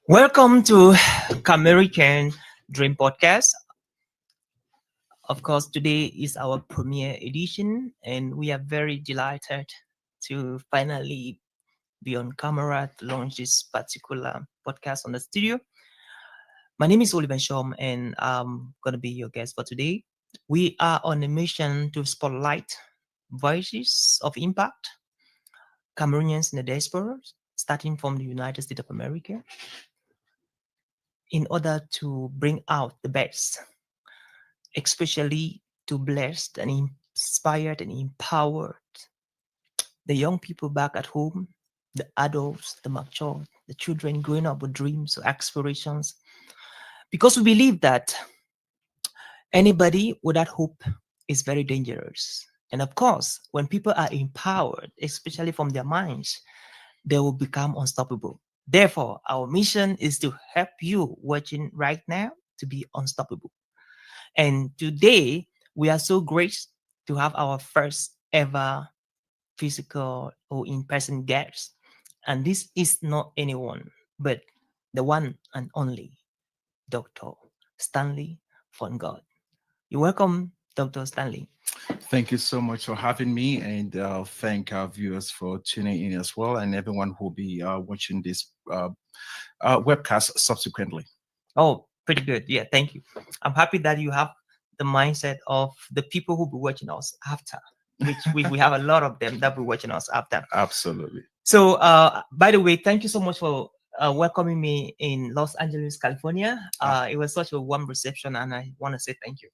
Welcome to American Dream Podcast. Of course, today is our premiere edition, and we are very delighted to finally be on camera to launch this particular podcast on the studio. My name is Oliver Shom, and I'm going to be your guest for today. We are on a mission to spotlight voices of impact, Cameroonians in the diaspora, starting from the United States of America, in order to bring out the best, especially to bless and inspired and empowered the young people back at home, the adults, the mature, the children growing up with dreams or aspirations. Because we believe that anybody without hope is very dangerous. And of course, when people are empowered, especially from their minds, they will become unstoppable. Therefore, our mission is to help you watching right now to be unstoppable. And today, we are so great to have our first ever physical or in person guest. And this is not anyone, but the one and only Dr. Stanley Fongod. You're welcome, Dr. Stanley. Thank you so much for having me, and thank our viewers for tuning in as well, and everyone who will be watching this webcast subsequently. Oh, pretty good. Yeah, thank you. I'm happy that you have the mindset of the people who be watching us after, which we have a lot of them that be watching us after. Absolutely. So, by the way, thank you so much for welcoming me in Los Angeles, California. It was such a warm reception, and I want to say thank you.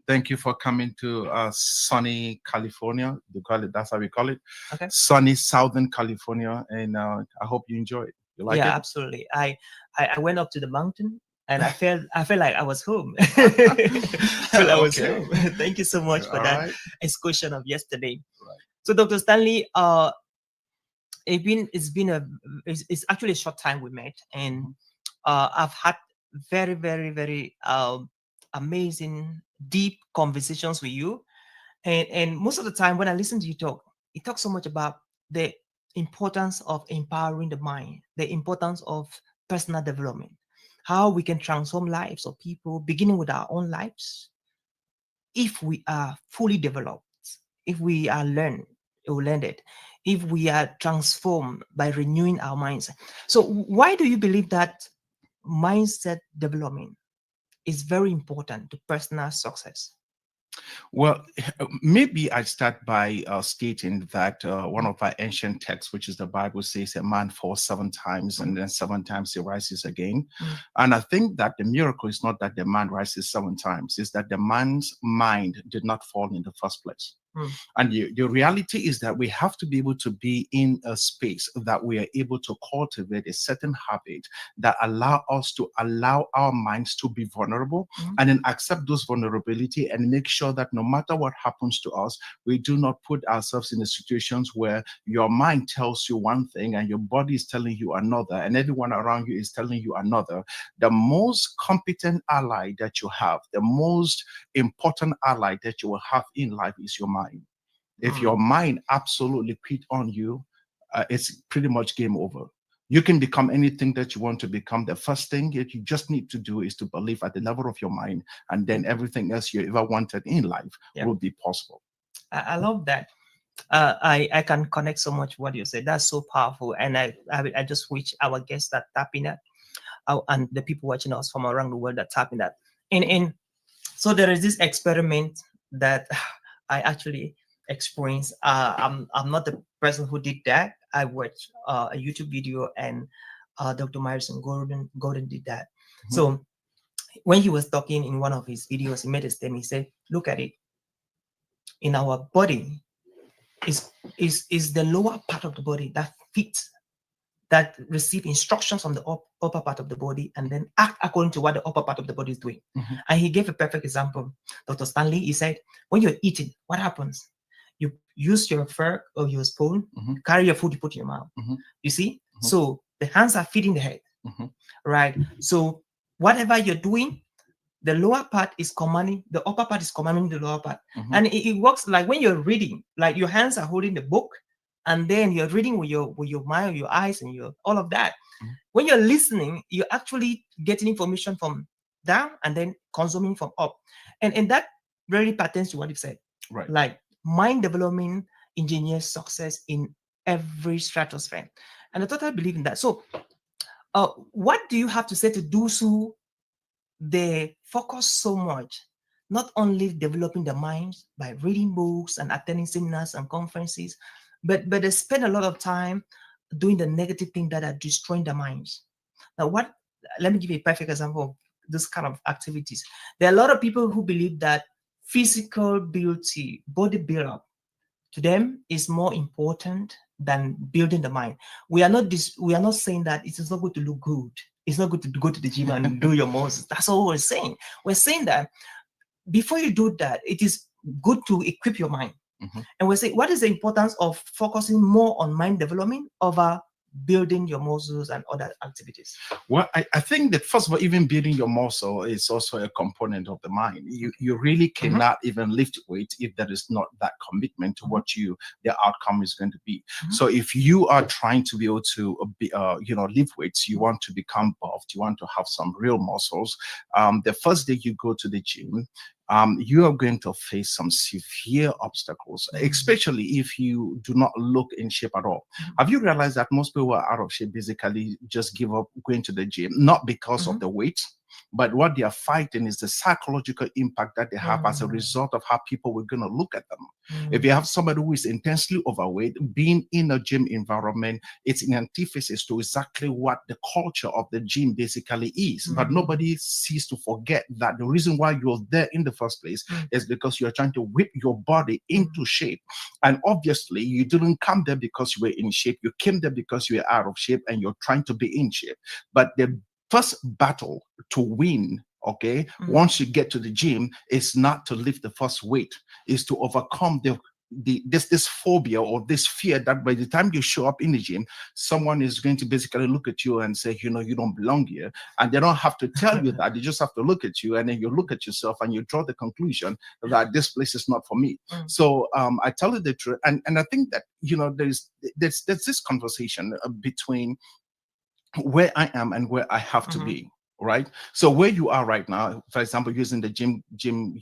Thank you for coming to sunny California. They call it, that's how we call it. Okay. Sunny Southern California, and I hope you enjoy it. You like Yeah, it? absolutely. I went up to the mountain and I felt like I was home. I was Okay. home. Thank you so much for All that right. excursion of yesterday. Right. So, Dr. Stanley, it's actually a short time we met, and I've had very, very, very amazing, deep conversations with you. And most of the time when I listen to you talk, you talk so much about the importance of empowering the mind, the importance of personal development, how we can transform lives of people, beginning with our own lives, if we are fully developed, if we are learned, if we are transformed by renewing our minds. So why do you believe that mindset development is very important to personal success? Well, maybe I start by stating that one of our ancient texts, which is the Bible, says a man falls 7 times and then 7 times he rises again. And I think that the miracle is not that the man rises 7 times, it's that the man's mind did not fall in the first place. And the reality is that we have to be able to be in a space that we are able to cultivate a certain habit that allow our minds to be vulnerable and then accept those vulnerability and make sure that no matter what happens to us, we do not put ourselves in the situations where your mind tells you one thing and your body is telling you another and everyone around you is telling you another. The most competent ally that you have, the most important ally that you will have in life is your mind. If your mind absolutely quit on you, it's pretty much game over. You can become anything that you want to become. The first thing that you just need to do is to believe at the level of your mind, and then everything else you ever wanted in life will be possible. I love that. I can connect so much what you said. That's so powerful, and I just wish our guests are tapping that, and the people watching us from around the world are tapping that. And so there is this experiment that I actually experienced. I'm not the person who did that. I watched a YouTube video, and Dr. Myerson Gordon did that. So when he was talking in one of his videos, he made a statement. He said, "Look at it. In our body, is the lower part of the body that fits, that receive instructions from the upper part of the body and then act according to what the upper part of the body is doing." And he gave a perfect example. Dr. Stanley, he said, when you're eating, what happens? You use your fork or your spoon, carry your food, you put in your mouth. You see? So the hands are feeding the head, right? So whatever you're doing, the lower part is commanding, the upper part is commanding the lower part. And it works like when you're reading, like your hands are holding the book, and then you're reading with your mind, your eyes, and your all of that. Mhm. When you're listening, you're actually getting information from down and then consuming from up, and that really pertains to what you said, Right. like mind development engineers success in every stratosphere, and I totally believe in that. So, what do you have to say to those who they focus so much, not only developing the minds by reading books and attending seminars and conferences, but they spend a lot of time doing the negative thing that are destroying the minds. Now, what? Let me give you a perfect example of this kind of activities. There are a lot of people who believe that physical beauty, body build-up, to them is more important than building the mind. We are not saying that it is not good to look good. It's not good to go to the gym and do your muscles. That's all we're saying. We're saying that before you do that, it is good to equip your mind. Mhm. And we're saying, what is the importance of focusing more on mind development over building your muscles and other activities? Well, I think that first of all, even building your muscle is also a component of the mind. You really cannot even lift weight if there is not that commitment to what the outcome is going to be. So if you are trying to be able to be, lift weights, you want to become buffed, you want to have some real muscles. The first day you go to the gym, you are going to face some severe obstacles, especially if you do not look in shape at all. Have you realized that most people who are out of shape basically just give up going to the gym, not because of the weight, but what they are fighting is the psychological impact that they have as a result of how people were going to look at them. If you have somebody who is intensely overweight, being in a gym environment, it's in antithesis to exactly what the culture of the gym basically is. But nobody sees to forget that the reason why you're there in the first place is because you're trying to whip your body into shape. And obviously, you didn't come there because you were in shape. You came there because you were out of shape and you're trying to be in shape. But the first battle to win, okay, once you get to the gym, is not to lift the first weight, is to overcome this phobia or this fear that by the time you show up in the gym, someone is going to basically look at you and say, you don't belong here. And they don't have to tell you that. They just have to look at you, and then you look at yourself and you draw the conclusion that this place is not for me. So I tell you the truth, and I think that there's this conversation between where I am and where I have to be. Right. So where you are right now, for example, using the gym,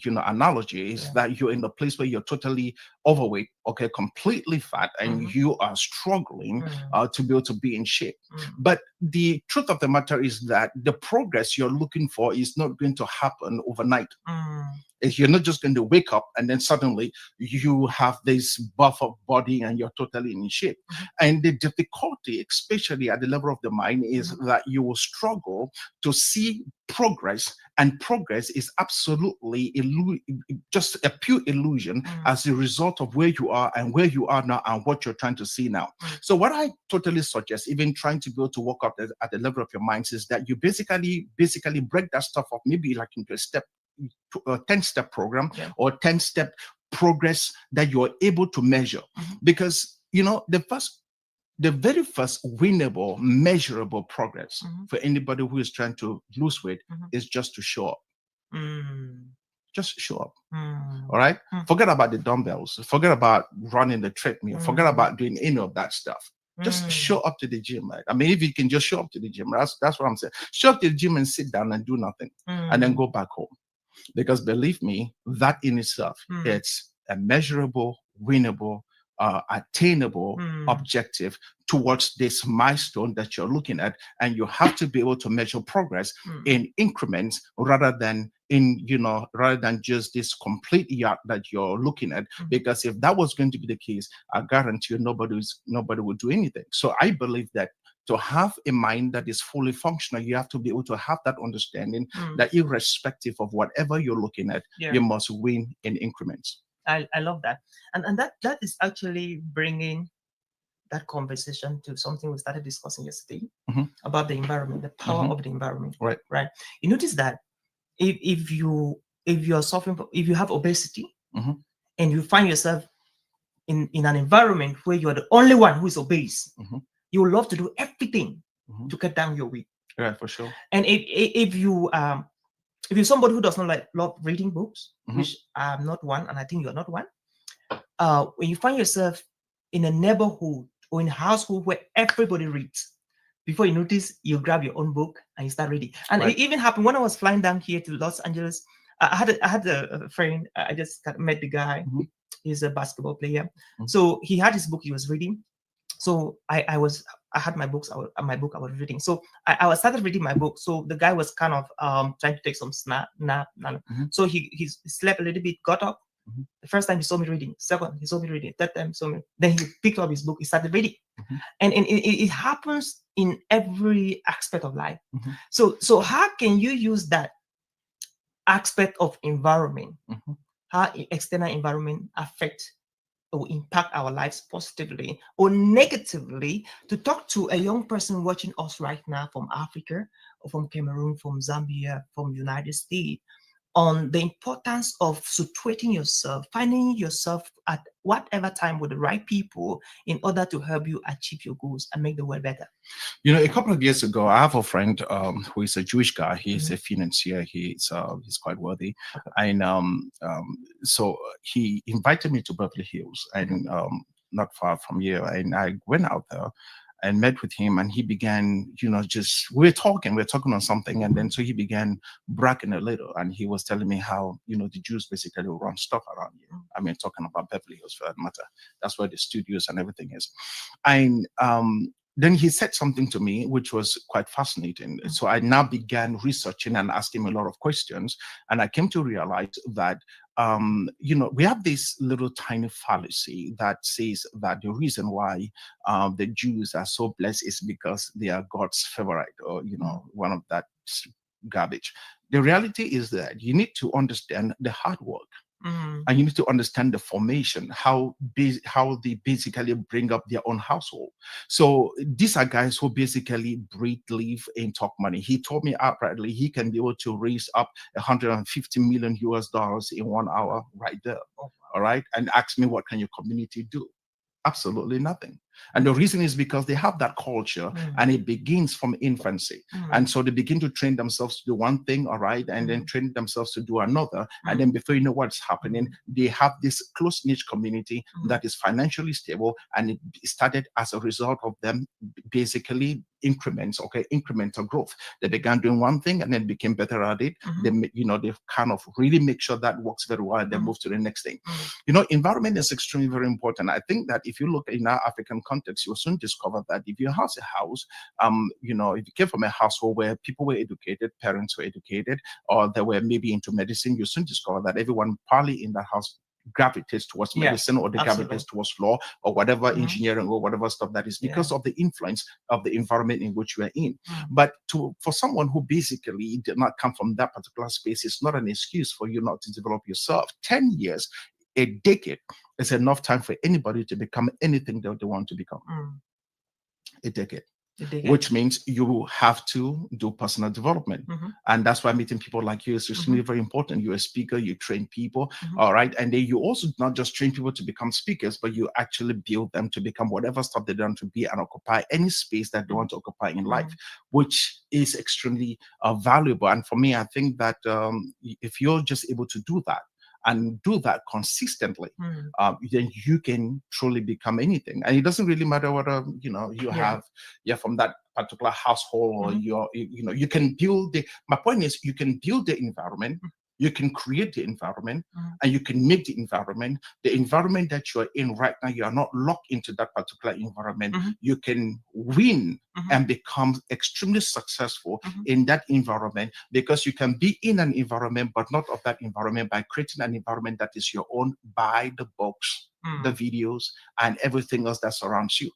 analogy, is that you're in a place where you're totally overweight, okay, completely fat, and you are struggling to be able to be in shape. But the truth of the matter is that the progress you're looking for is not going to happen overnight. You're not just going to wake up and then suddenly you have this buff of body and you're totally in shape. And the difficulty, especially at the level of the mind, is that you will struggle to see progress, and progress is absolutely just a pure illusion as a result of where you are and where you are now and what you're trying to see now. So what I totally suggest, even trying to go to work up at the level of your minds, is that you basically break that stuff up, maybe like into a 10-step program or 10-step progress that you're able to measure. Because the very first winnable, measurable progress for anybody who is trying to lose weight is just to show up. Just show up. All right. Forget about the dumbbells, forget about running the treadmill, forget about doing any of that stuff. Just show up to the gym, right? I mean, if you can just show up to the gym, that's what I'm saying. Show up to the gym and sit down and do nothing, and then go back home. Because believe me, that in itself, it's a measurable, winnable, attainable objective towards this milestone that you're looking at. And you have to be able to measure progress in increments rather than just this complete yacht that you're looking at. Because if that was going to be the case, I guarantee you nobody would do anything. So I believe that to have a mind that is fully functional, you have to be able to have that understanding that irrespective of whatever you're looking at, you must win in increments. I love that. And that is actually bringing that conversation to something we started discussing yesterday about the environment, the power of the environment. Right. You notice that if you're suffering, if you have obesity and you find yourself in an environment where you're the only one who is obese, you will love to do everything to cut down your weight. Yeah, for sure. And if you're somebody who does not love reading books, which I'm not one, and I think you're not one, when you find yourself in a neighborhood or in a household where everybody reads. Before you notice, you grab your own book and you start reading. And Right. it even happened when I was flying down here to Los Angeles. I had a friend. I just met the guy. Mhm. He's a basketball player. Mhm. So he had his book he was reading. So I had my books. My book I was reading. So I started reading my book. So the guy was kind of trying to take some nap. Mhm. So he slept a little bit, got up. Mhm. The first time he saw me reading, second he saw me reading, third time he saw me. Then he picked up his book. He started reading, Mhm. and it happens in every aspect of life. Mhm. So how can you use that aspect of environment? Mhm. How external environment affect or impact our lives positively or negatively, to talk to a young person watching us right now from Africa or from Cameroon, from Zambia, from United States, on the importance of situating yourself, finding yourself at whatever time with the right people in order to help you achieve your goals and make the world better. A couple of years ago, I have a friend who is a Jewish guy. He's Mhm. a financier. He's quite wealthy, Okay. and so he invited me to Beverly Hills, Mhm. and not far from here. And I went out there and met with him, and he began, just we were talking on something, and then so he began bragging a little, and he was telling me how the Jews basically run stuff around here. I mean, talking about Beverly Hills for that matter. That's where the studios and everything is, and then he said something to me which was quite fascinating. So I now began researching and asking him a lot of questions, and I came to realize that we have this little tiny fallacy that says that the reason why the Jews are so blessed is because they are God's favorite, or one of that garbage. The reality is that you need to understand the hard work, Mhm. and you need to understand the formation, how they basically bring up their own household. So these are guys who basically breathe, live, and talk money. He told me outrightly he can be able to raise up 150 million US dollars in 1 hour right there. Oh, All right. And ask me, what can your community do? Absolutely nothing. And the wow. reason is because they have that culture, Mhm. and it begins from infancy. Mhm. And so they begin to train themselves to do one thing, all right, and then Mhm. train themselves to do another. And Mhm. then before you know what's happening, Mhm. they have this close knit community Mhm. that is financially stable. And it started as a result of them basically incremental growth. They began doing one thing and then became better at it. Mhm. They kind of really make sure that works very well, and then Mhm. move to the next thing. Mhm. Environment is extremely very important. I think that if you look in our African context, you'll soon discover that if you house a house, if you came from a household where people were educated, parents were educated, or they were maybe into medicine, you'll soon discover that everyone probably in that house gravitates towards Yeah, medicine, or they absolutely. gravitates towards law, or whatever Mhm. engineering, or whatever stuff that is, Yeah. because of the influence of the environment in which you are in. Mhm. But for someone who basically did not come from that particular space, it's not an excuse for you not to develop yourself. 10 years, a decade is enough time for anybody to become anything that they want to become. Mhm. A decade, You dig it. which means you have to do personal development. Mhm. And that's why meeting people like you is extremely Mhm. very important. You're a speaker, you train people, Mhm. all right? And then you also not just train people to become speakers, but you actually build them to become whatever stuff they want to be, and occupy any space that they want to occupy in life, Mhm. which is extremely valuable. And for me, I think that if you're just able to do that, and do that consistently, Mhm. then you can truly become anything. And it doesn't really matter whether you Yeah. have, you're from that particular household, or Mhm. you can build the. My point is, you can build the environment, you can create the environment, Mhm. and you can make the environment. The environment that you're in right now, you are not locked into that particular environment. Mhm. You can win Mhm. and become extremely successful Mhm. in that environment, because you can be in an environment but not of that environment, by creating an environment that is your own, by the books, the Mhm. videos, and everything else that surrounds you.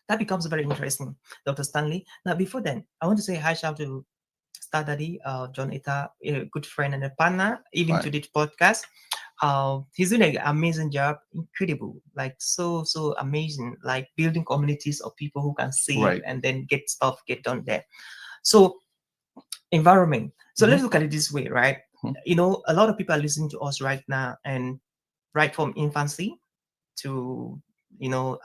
That becomes very interesting, Dr. Stanley. Now, before then, I want to say hi shout to Star Daddy, John Ita, a good friend and a partner, even to Right. this podcast. He's doing an amazing job, incredible, like so amazing, like building communities of people who can save Right. and then get done there. So environment. So Mhm. let's look at it this way, right? Mhm. A lot of people are listening to us right now, and right from infancy to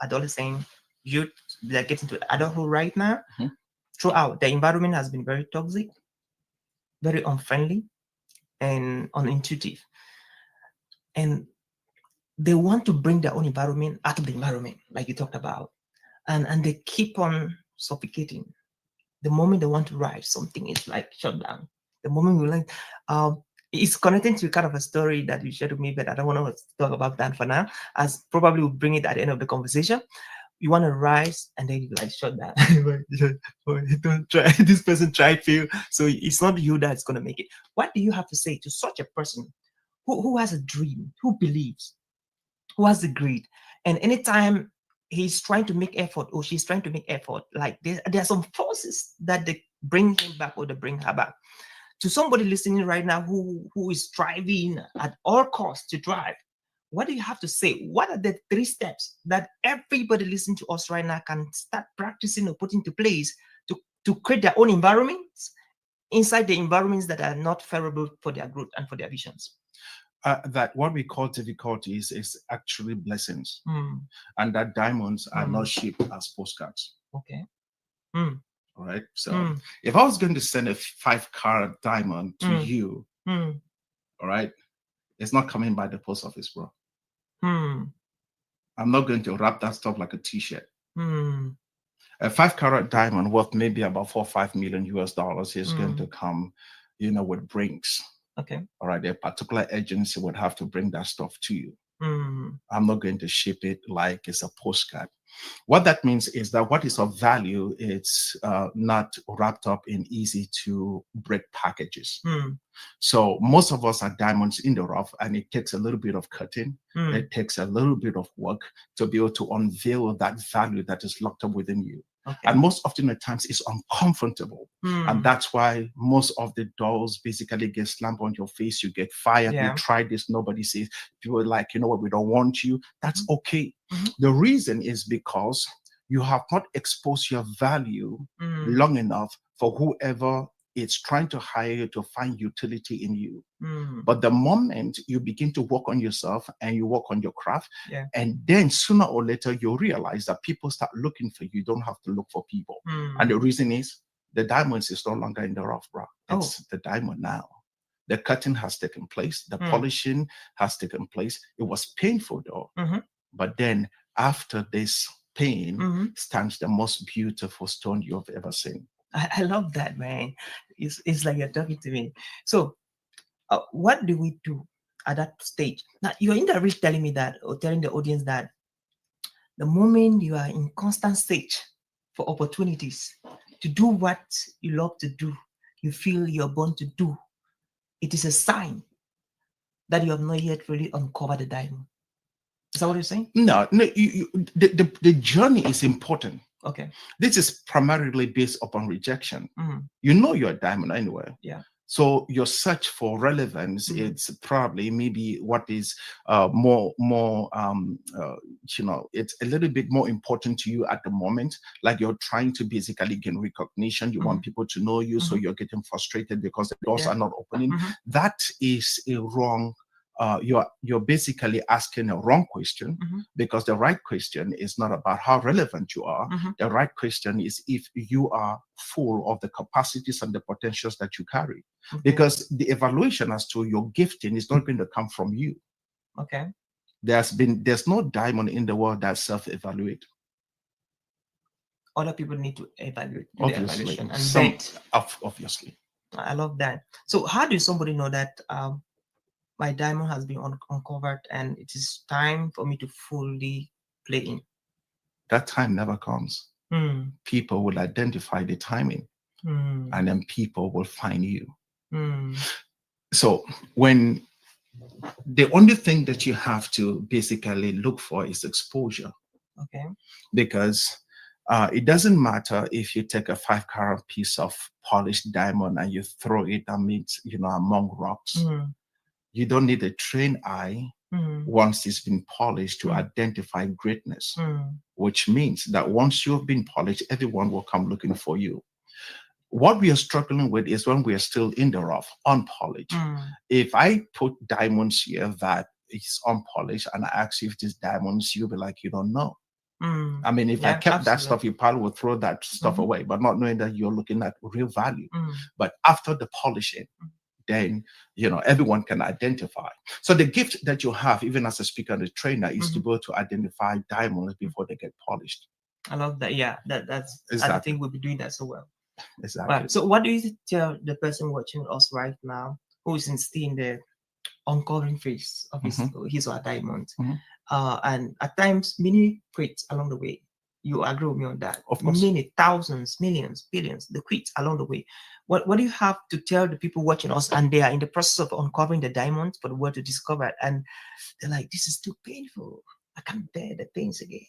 adolescent, youth, they're getting to adulthood right now. Mhm. Throughout, the environment has been very toxic, very unfriendly, and unintuitive. And they want to bring their own environment out of the environment, like you talked about, and they keep on suffocating. The moment they want to rise, something is like shut down. The moment we like, it's connecting to kind of a story that you shared with me, but I don't want to talk about that for now, as probably we'll bring it at the end of the conversation. You want to rise and then you like shut down. Don't try. This person tried fail, so it's not you that's going to make it. What do you have to say to such a person who has a dream, who believes, who has the greed, and anytime he's trying to make effort or she's trying to make effort, like there are some forces that they bring him back or they bring her back. To somebody listening right now who is striving at all costs to drive, what do you have to say? What are the 3 steps that everybody listening to us right now can start practicing or put into place to create their own environments inside the environments that are not favorable for their growth and for their visions? That what we call difficulties is actually blessings, Mm, and that diamonds are not mm, shipped as postcards. okay. Mm, All right. So mm, if I was going to send a 5 carat diamond to mm, you, mm, all right, it's not coming by the post office, bro. mm, I'm not going to wrap that stuff like a t-shirt. mm, A 5 carat diamond worth maybe about 4 or 5 million US dollars is going to mm. come, with brinks. Okay. All right. A particular agency would have to bring that stuff to you. Mm, I'm not going to ship it like it's a postcard. What that means is that what is of value, it's not wrapped up in easy to break packages. mm, So most of us are diamonds in the rough, and it takes a little bit of cutting. mm. It takes a little bit of work to be able to unveil that value that is locked up within you. Okay. And most often at times it's uncomfortable. And Mm, that's why most of the doors basically get slammed on your face. You get fired. You yeah. try this, nobody says. People are like, you know what, we don't want you. That's okay. Mhm. The reason is because you have not exposed your value Mm, long enough for whoever is trying to hire you to find utility in you. mm, But the moment you begin to work on yourself and you work on your craft, yeah. and then sooner or later you'll realize that people start looking for you. You don't have to look for people. And the Mm. reason is the diamonds is no longer in the rough, bro. Oh. It's the diamond now. The cutting has taken place, the Mm. polishing has taken place. It was painful though. Mm-hmm. But then after this pain Mm-hmm. stands the most beautiful stone you've ever seen. I love that, man. It's like you're talking to me. So, what do we do at that stage? Now, you're indirectly telling me that, or telling the audience that the moment you are in constant search for opportunities to do what you love to do, you feel you're born to do, it is a sign that you have not yet really uncovered the diamond. Is that what you're saying? No, the journey is important. Okay. This is primarily based upon rejection. Mm-hmm. You know you're a diamond anyway. Yeah. So your search for relevance, it's probably maybe what is more, it's a little bit more important to you at the moment. Like you're trying to basically gain recognition. You want people to know you, so you're getting frustrated because the doors are not opening. That is a wrong. You're basically asking a wrong question, because the right question is not about how relevant you are. The right question is if you are full of the capacities and the potentials that you carry. Okay. Because the evaluation as to your gifting is not going to come from you. Okay. There's no diamond in the world that self-evaluate. Other people need to evaluate the Obviously, evaluation and vet. Obviously. I love that. So how do somebody know that my diamond has been uncovered and it is time for me to fully play in? That time never comes. People will identify the timing, and then people will find you. So when the only thing that you have to basically look for is exposure. Okay. Because it doesn't matter if you take a 5 carat piece of polished diamond and you throw it among rocks. You don't need a trained eye once it's been polished to identify greatness, which means that once you've been polished, everyone will come looking for you. What we are struggling with is when we are still in the rough, unpolished. If I put diamonds here that is unpolished and I ask you if these diamonds, you'll be like, you don't know. I mean, if I kept that stuff, you probably would throw that stuff away, but not knowing that you're looking at real value. But after the polishing, then everyone can identify. So the gift that you have, even as a speaker and a trainer, is to be able to identify diamonds before they get polished. I love that. Yeah, that's Exactly. I think we'll be doing that so well. Exactly. Right. So what do you tell the person watching us right now who is still in the uncovering phase of his or her diamond? And at times many quit along the way. You agree with me on that? Of course. Many thousands, millions, billions, they quit along the way. What do you have to tell the people watching us and they are in the process of uncovering the diamonds for the world to discover it, and they're like, this is too painful. I can't bear the pains again.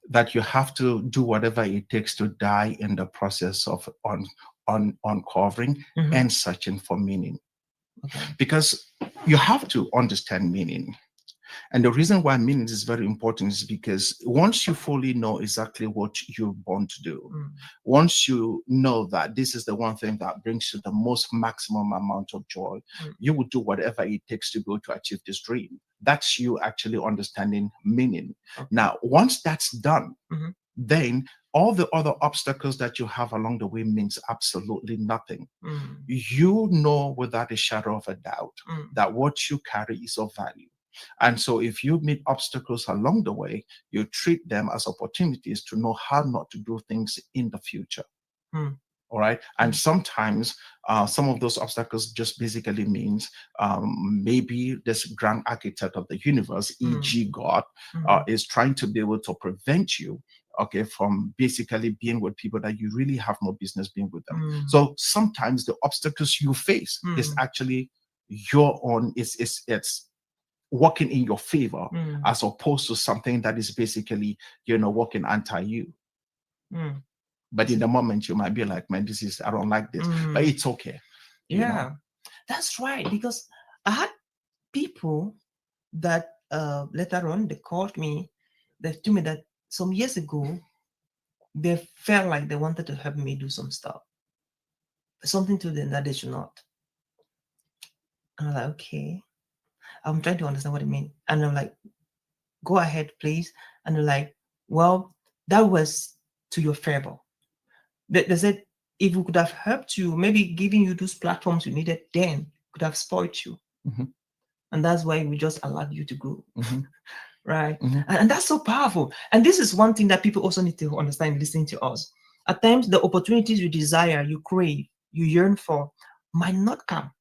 That you have to do whatever it takes to die in the process of uncovering and searching for meaning. Okay. Because you have to understand meaning. And the reason why meaning is very important is because once you fully know exactly what you're born to do, once you know that this is the one thing that brings you the most maximum amount of joy, you will do whatever it takes to go to achieve this dream. That's you actually understanding meaning. Okay. Now, once that's done, then all the other obstacles that you have along the way means absolutely nothing. You know without a shadow of a doubt that what you carry is of value. And so if you meet obstacles along the way, you treat them as opportunities to know how not to do things in the future. All right. And sometimes some of those obstacles just basically means maybe this grand architect of the universe, e.g. God, is trying to be able to prevent you, okay, from basically being with people that you really have no business being with them. So sometimes the obstacles you face is actually your own, it's working in your favor, as opposed to something that is basically, working anti you. But in the moment, you might be like, man, I don't like this. But it's okay. Yeah, that's right. Because I had people that later on, they called me, they told me that some years ago, they felt like they wanted to help me do some stuff. Something to them that they should not. And I'm like, okay. I'm trying to understand what it means. And I'm like, go ahead, please. And they're like, well, that was to your favor. They said, if we could have helped you, maybe giving you those platforms you needed then could have spoiled you. And that's why we just allowed you to go. Right? And that's so powerful. And this is one thing that people also need to understand listening to us. At times, the opportunities you desire, you crave, you yearn for might not come.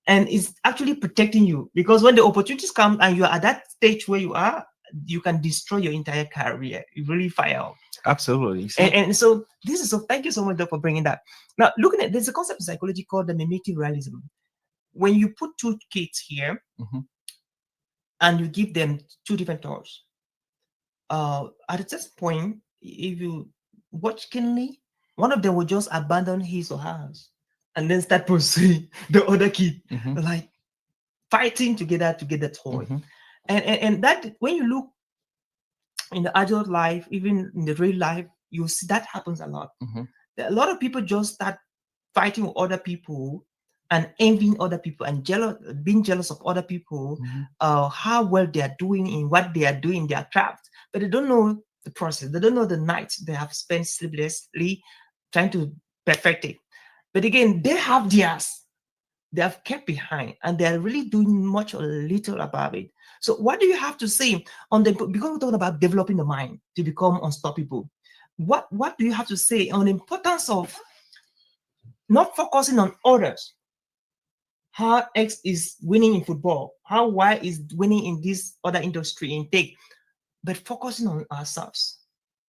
And it's actually protecting you, because when the opportunities come and you're at that stage where you are, you can destroy your entire career. You really fire out. Absolutely. And so this is so, thank you so much, Doc, for bringing that. Now, looking at, there's a concept in psychology called the mimetic realism. When you put two kids here and you give them two different toys, at this point, if you watch keenly, one of them will just abandon his or hers and then start pursuing the other kid, like fighting together to get the toy. And that, when you look in the adult life, even in the real life, you see that happens a lot. A lot of people just start fighting with other people and envying other people and being jealous of other people, how well they are doing in what they are doing, their craft, but they don't know the process. They don't know the nights they have spent sleeplessly trying to perfect it. But again, they have theirs. They have kept behind, and they are really doing much or little about it. So what do you have to say on the, because we're talking about developing the mind to become unstoppable, what do you have to say on the importance of not focusing on others? How X is winning in football, how Y is winning in this other industry in tech, but focusing on ourselves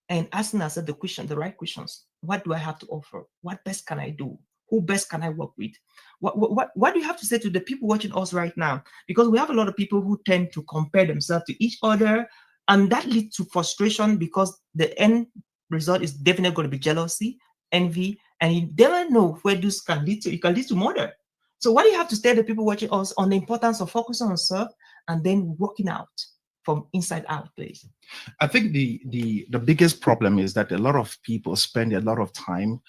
and asking ourselves the right questions. What do I have to offer? What best can I do? Who best can I work with? What do you have to say to the people watching us right now? Because we have a lot of people who tend to compare themselves to each other, and that leads to frustration, because the end result is definitely going to be jealousy, envy, and you never know where this can lead to. It can lead to murder. So what do you have to tell the people watching us on the importance of focusing on self and then working out from inside out, please? I think the biggest problem is that a lot of people spend a lot of time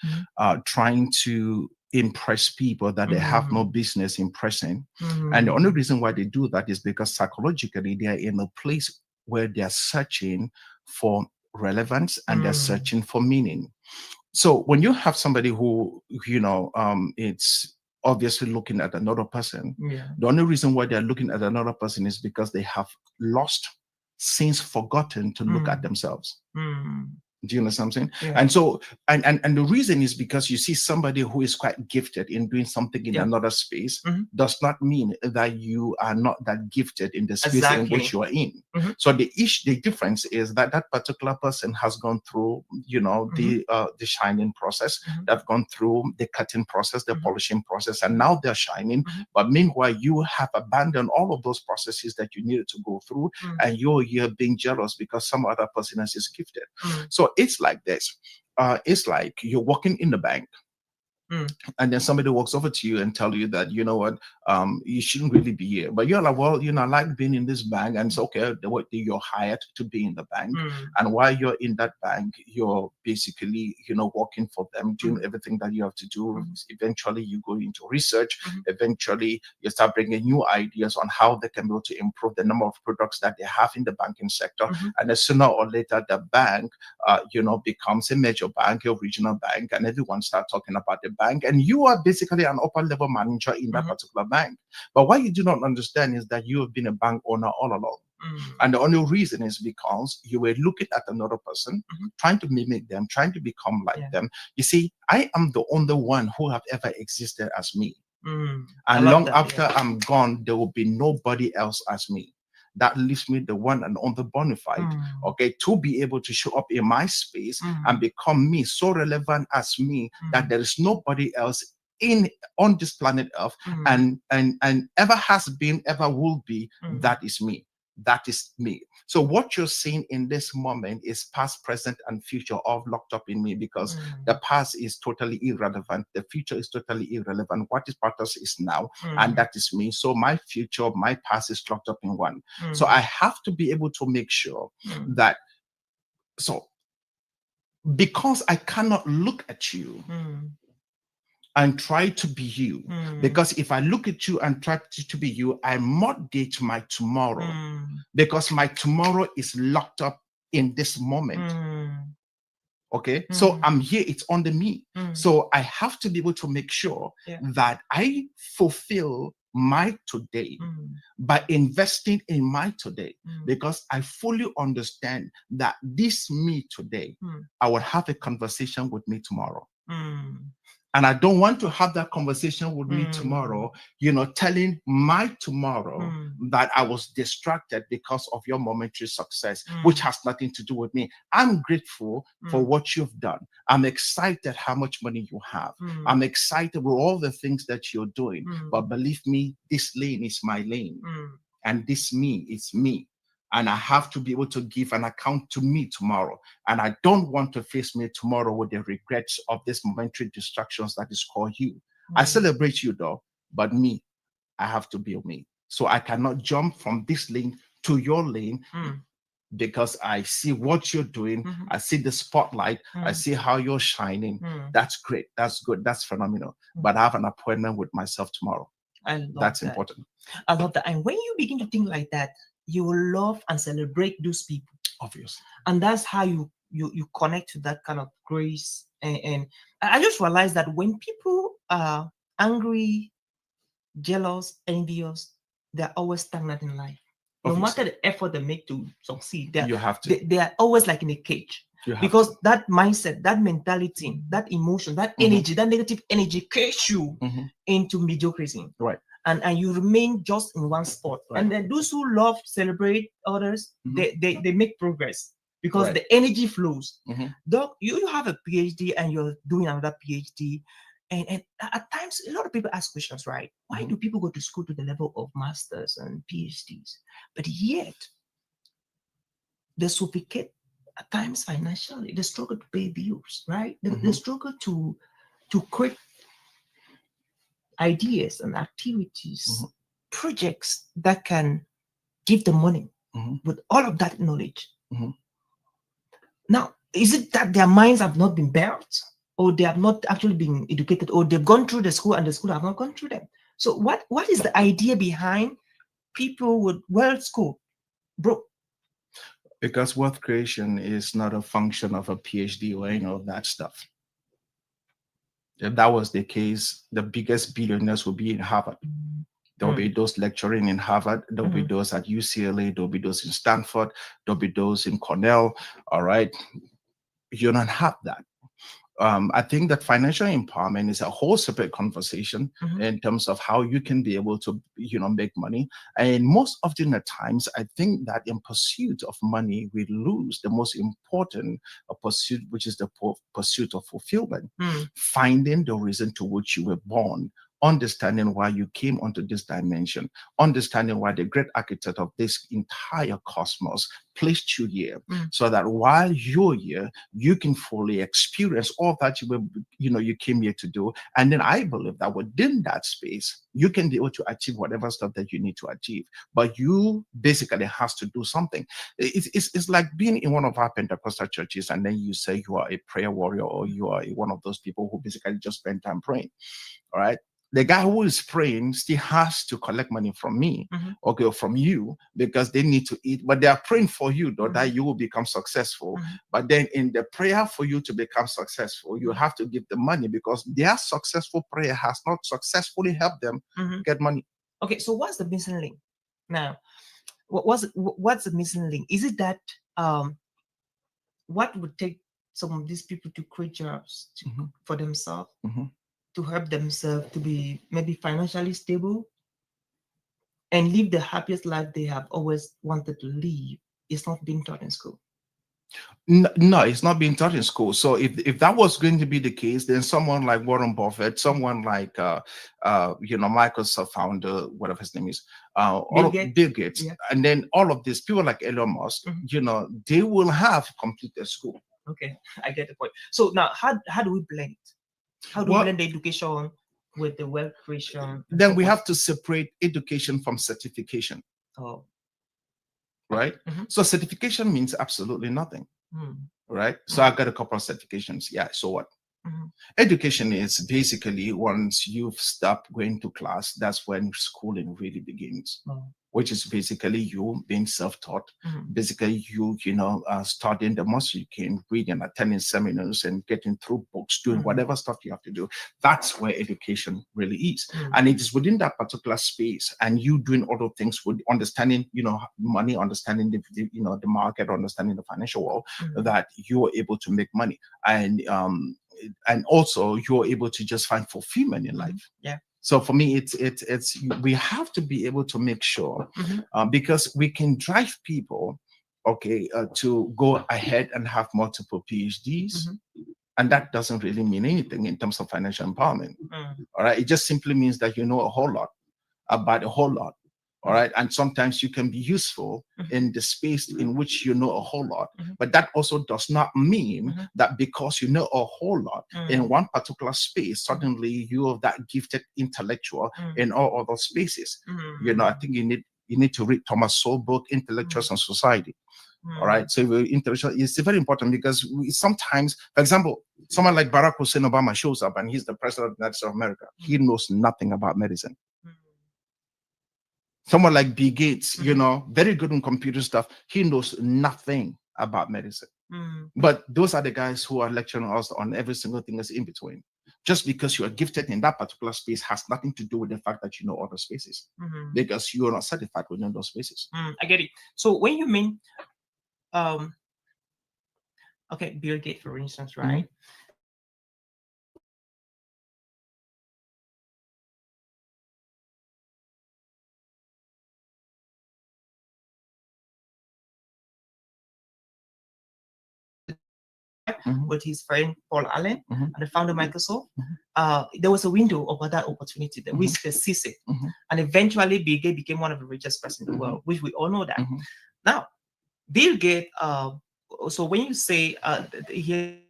trying to impress people that they have no business impressing. And the only reason why they do that is because psychologically they are in a place where they are searching for relevance and they're searching for meaning. So when you have somebody who, it's obviously looking at another person. Yeah. The only reason why they're looking at another person is because they have lost, since forgotten to look at themselves. Do you understand what I'm saying? Yeah. And so, and the reason is because you see somebody who is quite gifted in doing something in another space does not mean that you are not that gifted in the space in which you are in. So the difference is that that particular person has gone through, you know, the shining process. They've gone through the cutting process, the polishing process, and now they're shining. But meanwhile, you have abandoned all of those processes that you needed to go through, and you're here being jealous because some other person else is gifted. So it's like this. It's like you're walking in the bank, and then somebody walks over to you and tell you that, you know what, you shouldn't really be here. But you're like, well, you know, I like being in this bank, and it's okay. You're hired to be in the bank, and while you're in that bank, you're basically, you know, working for them, doing everything that you have to do. Eventually, you go into research. Eventually, you start bringing new ideas on how they can be able to improve the number of products that they have in the banking sector. And then sooner or later, the bank, you know, becomes a major bank, a regional bank, and everyone starts talking about the bank, and you are basically an upper level manager in that particular bank. But what you do not understand is that you have been a bank owner all along. And the only reason is because you were looking at another person, trying to mimic them, trying to become like them. You see, I am the only one who have ever existed as me. And long after I'm gone, there will be nobody else as me. That leaves me the one and only bona fide, okay, to be able to show up in my space and become me, so relevant as me that there is nobody else on this planet Earth and ever has been, ever will be. That is me. That is me. So what you're seeing in this moment is past, present, and future all locked up in me, because the past is totally irrelevant. The future is totally irrelevant. What is part of us is now, and that is me. So my future, my past is locked up in one. So I have to be able to make sure that, so because I cannot look at you and try to be you, because if I look at you and try to be you, I mortgage my tomorrow, because my tomorrow is locked up in this moment. Okay, so I'm here, it's under me. So I have to be able to make sure that I fulfill my today by investing in my today, because I fully understand that this me today, I will have a conversation with me tomorrow. And I don't want to have that conversation with me tomorrow, you know, telling my tomorrow that I was distracted because of your momentary success, which has nothing to do with me. I'm grateful for what you've done. I'm excited how much money you have. I'm excited with all the things that you're doing. But believe me, this lane is my lane. And this me is me. And I have to be able to give an account to me tomorrow. And I don't want to face me tomorrow with the regrets of these momentary distractions that is called you. I celebrate you though, but me, I have to be me. So I cannot jump from this lane to your lane, because I see what you're doing. I see the spotlight. I see how you're shining. That's great. That's good. That's phenomenal. But I have an appointment with myself tomorrow. That's important. I love that. And when you begin to think like that, you will love and celebrate those people. Obviously. And that's how you connect to that kind of grace. And I just realized that when people are angry, jealous, envious, they're always stagnant in life. No matter the effort they make to succeed, you have to. They are always like in a cage. Because that mindset, that mentality, that emotion, that energy, that negative energy cage you into mediocrity. Right. And you remain just in one spot. Right. And then those who love, celebrate others, they make progress, because the energy flows. Doc, you have a PhD and you're doing another PhD. And at times, a lot of people ask questions, right? Why do people go to school to the level of masters and PhDs? But yet, they suffocate at times financially. They struggle to pay bills, right? They struggle to create ideas and activities, projects that can give them money with all of that knowledge. Now, is it that their minds have not been built, or they have not actually been educated, or they've gone through the school and the school have not gone through them? So what is the idea behind people with wealth school broke? Because wealth creation is not a function of a PhD or any of that stuff. If that was the case, the biggest billionaires will be in Harvard. There will be those lecturing in Harvard. There will be those at UCLA. There will be those in Stanford. There will be those in Cornell. All right. You don't have that. I think that financial empowerment is a whole separate conversation in terms of how you can be able to, make money. And most often at times, I think that in pursuit of money, we lose the most important pursuit, which is the pursuit of fulfillment, finding the reason to which you were born, understanding why you came onto this dimension, understanding why the great architect of this entire cosmos placed you here, so that while you're here, you can fully experience all that you came here to do. And then I believe that within that space, you can be able to achieve whatever stuff that you need to achieve. But you basically has to do something. It's like being in one of our Pentecostal churches, and then you say you are a prayer warrior, or you are one of those people who basically just spend time praying. All right. The guy who is praying still has to collect money from me, okay, or from you, because they need to eat. But they are praying for you, though, that you will become successful. But then in the prayer for you to become successful, you have to give the money, because their successful prayer has not successfully helped them get money. Okay, so what's the missing link now? What's the missing link? Is it that what would take some of these people to create jobs for themselves? To help themselves to be maybe financially stable and live the happiest life they have always wanted to live, is not being taught in school. No, it's not being taught in school. So if that was going to be the case, then someone like Warren Buffett, someone like Microsoft founder, whatever his name is, Bill Gates, and then all of these people like Elon Musk, they will have completed school. Okay, I get the point. So now, how do we blend? How do we blend the education with the wealth creation? Then we have to separate education from certification. Oh. Right? So certification means absolutely nothing. Right? So I got a couple of certifications. Yeah, so what? Education is basically once you've stopped going to class, that's when schooling really begins. Which is basically you being self-taught, basically you studying the most you can, reading, attending seminars, and getting through books, doing whatever stuff you have to do. That's where education really is. And it is within that particular space, and you doing other things with understanding, money, understanding the market, understanding the financial world, that you are able to make money. And also you're able to just find fulfillment in life. Yeah. So for me, it's we have to be able to make sure, because we can drive people, okay, to go ahead and have multiple PhDs, and that doesn't really mean anything in terms of financial empowerment. All right, it just simply means that you know a whole lot about a whole lot. All right. And sometimes you can be useful in the space in which you know a whole lot. But that also does not mean that because you know a whole lot in one particular space, suddenly you are that gifted intellectual in all other spaces. I think you need to read Thomas Sowell's book, Intellectuals and Society. All right. So intellectual is very important, because sometimes, for example, someone like Barack Hussein Obama shows up and he's the president of the United States of America. He knows nothing about medicine. Someone like Bill Gates, very good in computer stuff. He knows nothing about medicine. But those are the guys who are lecturing us on every single thing that's in between. Just because you are gifted in that particular space has nothing to do with the fact that you know other spaces, because you are not certified within those spaces. I get it. So when you mean, okay, Bill Gates, for instance, right? With his friend Paul Allen, and the founder of Microsoft, there was a window of that opportunity that we seized it, and eventually Bill Gates became one of the richest person in the world, which we all know that. Now, Bill Gates. So when you say here.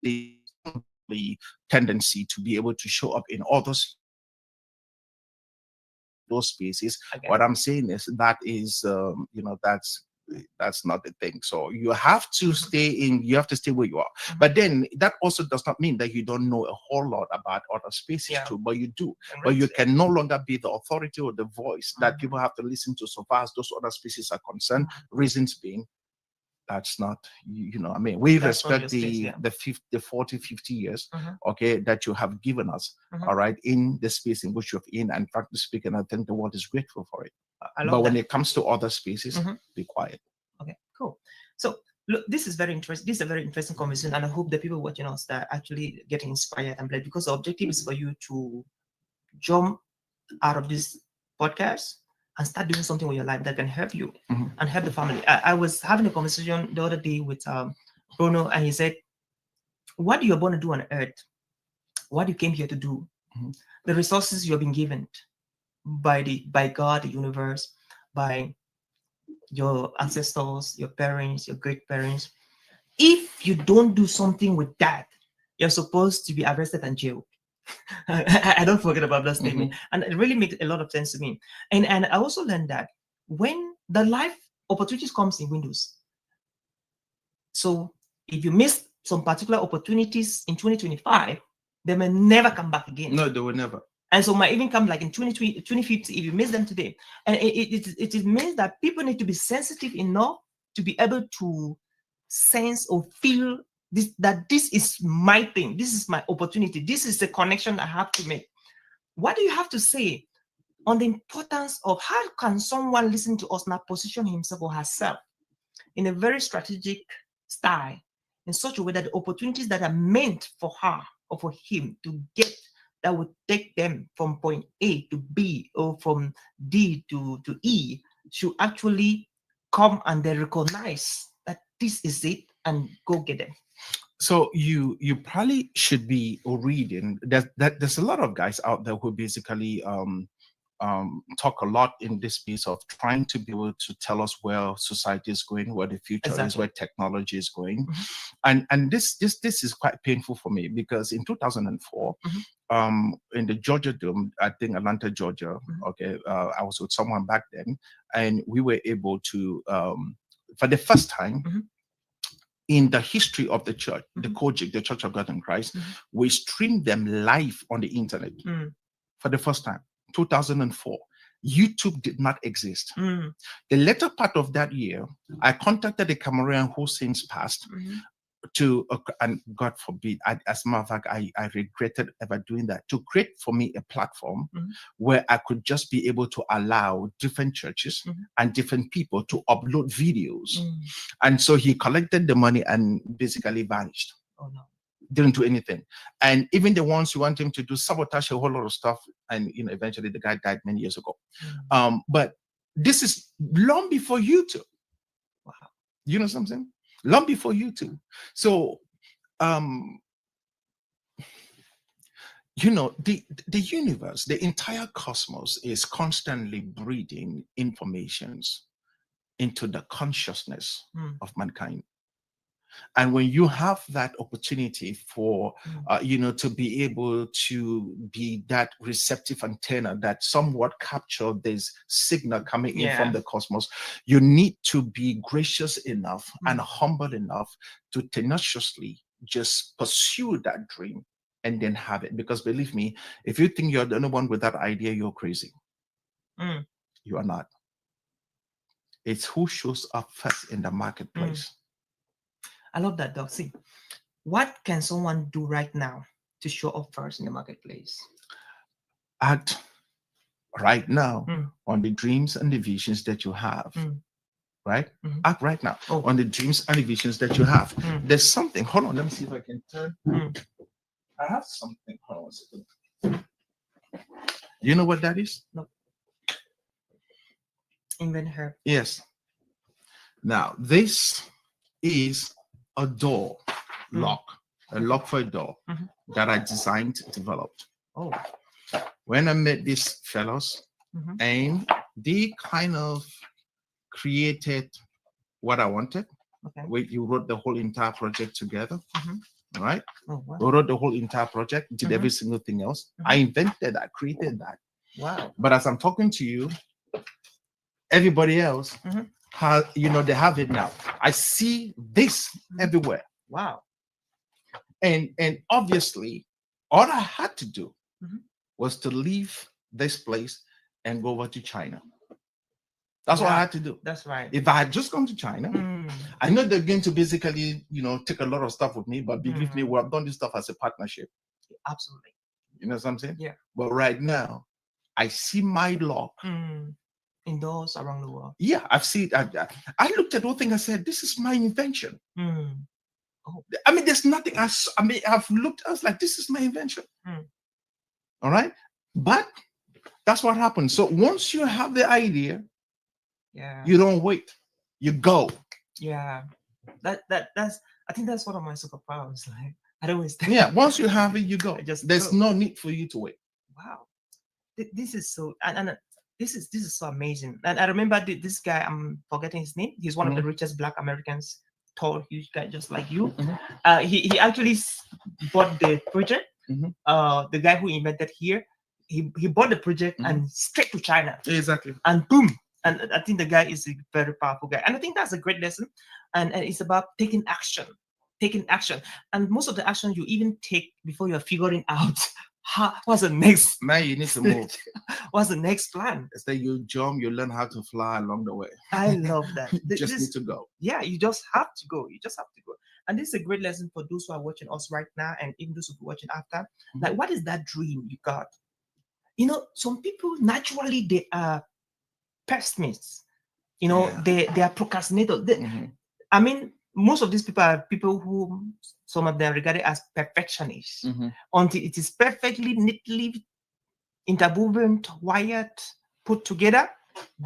The tendency to be able to show up in all those spaces. What I'm saying is that is, that's That's not the thing. So you have to you have to stay where you are. But then that also does not mean that you don't know a whole lot about other spaces too, but you do. But you can no longer be the authority or the voice that people have to listen to so far as those other spaces are concerned. Reasons being, that's not, I mean, we respect the 40, 50 years, okay, that you have given us, all right, in the space in which you're in. And frankly speaking, I think the world is grateful for it. But when it comes to other spaces, be quiet. Okay, cool. So look, this is very interesting. This is a very interesting conversation, and I hope the people watching us are actually getting inspired and blessed, because the objective is for you to jump out of this podcast and start doing something with your life that can help you and help the family. I was having a conversation the other day with Bruno, and he said, what you're born to do on earth, what you came here to do, the resources you have been given by God, the universe, by your ancestors, your parents, your great parents. If you don't do something with that, you're supposed to be arrested and jailed. I don't forget about that statement. And it really makes a lot of sense to me. And I also learned that when the life opportunities comes in windows, so if you miss some particular opportunities in 2025, they may never come back again. No, they will never. And so might even come like in 2050 if you miss them today. And it means that people need to be sensitive enough to be able to sense or feel this, that this is my thing, this is my opportunity, this is the connection I have to make. What do you have to say on the importance of how can someone listen to us now position himself or herself in a very strategic style, in such a way that the opportunities that are meant for her or for him to get, that would take them from point A to B or from D to E, should actually come and they recognize that this is it and go get them? So you probably should be reading. There's a lot of guys out there who basically talk a lot in this space of trying to be able to tell us where society is going, where the future is, where technology is going. And this is quite painful for me, because in 2004, in the Georgia Dome, I think Atlanta, Georgia, okay, I was with someone back then, and we were able to, for the first time in the history of the church, the Kojic, the Church of God in Christ, we streamed them live on the internet for the first time. 2004. YouTube did not exist. The later part of that year, I contacted a Cameroonian who since passed to, and God forbid, as a matter of fact, I regretted ever doing that, to create for me a platform where I could just be able to allow different churches and different people to upload videos. And so he collected the money and basically vanished. Oh no. Didn't do anything. And even the ones who want him to do sabotage a whole lot of stuff, and eventually the guy died many years ago. But this is long before YouTube. Wow. You know something? Long before YouTube. So the universe, the entire cosmos is constantly breeding informations into the consciousness of mankind. And when you have that opportunity for, to be able to be that receptive antenna that somewhat capture this signal coming in from the cosmos, you need to be gracious enough and humble enough to tenaciously just pursue that dream and then have it. Because believe me, if you think you're the only one with that idea, you're crazy. You are not. It's who shows up first in the marketplace. I love that, Doc. See, what can someone do right now to show up first in the marketplace? Act right now on the dreams and the visions that you have. Right? Act right now on the dreams and the visions that you have. There's something. Hold on, let me see if I can turn. I have something. Hold on a second. You know what that is? No. Invent her. Yes. Now, this is a door lock, a lock for a door that I designed, developed. Oh. When I met these fellows, and they kind of created what I wanted. Okay. You wrote the whole entire project together. All right. Oh, wow. We wrote the whole entire project, did every single thing else. I invented that, created that. Wow. But as I'm talking to you, everybody else they have it now. I see this everywhere. Wow. And obviously, all I had to do Mhm. was to leave this place and go over to China. That's what I Yeah, had to do. that's right. If I had just gone to China, Mm, I know they're going to basically, take a lot of stuff with me, but believe me, mm, we have done this stuff as a partnership. absolutely. You know what I'm saying? Yeah. But right now, I see my luck. Mm. Indoors around the world. Yeah, I've seen. I looked at the whole thing. I said, "This is my invention." Mm. Oh. I mean, there's nothing. I mean, I've looked. I was like, "This is my invention." Mm. All right, but that's what happens. So once you have the idea, Yeah. you don't wait. You go. Yeah. That's I think that's one of my superpowers. Like I don't waste time. Yeah, once you have it, you go. I just There's go. no need for you to wait. Wow. This is so and this is so amazing. And I remember this guy. I'm forgetting his name. He's one of the richest Black Americans. Tall, huge guy, just like you. Mhm. He actually bought the project. Mhm. The guy who invented here, he bought the project Mhm. and straight to China. Exactly. And boom. And I think the guy is a very powerful guy. And I think that's a great lesson. And it's about taking action. Taking action. And most of the action you even take before you're figuring out what's the next Now you need to move. what's the next plan. Instead, you jump, you learn how to fly along the way. I love that. You just need to go. Yeah, you just have to go. You just have to go. And this is a great lesson for those who are watching us right now and even those who will be watching after. Like, what is that dream you got? Some people naturally they are pessimists. Yeah. They are procrastinators. Mhm. I mean, most of these people are people who some of them regarded as perfectionists. Mhm. Until it is perfectly, neatly interwoven, wired, put together,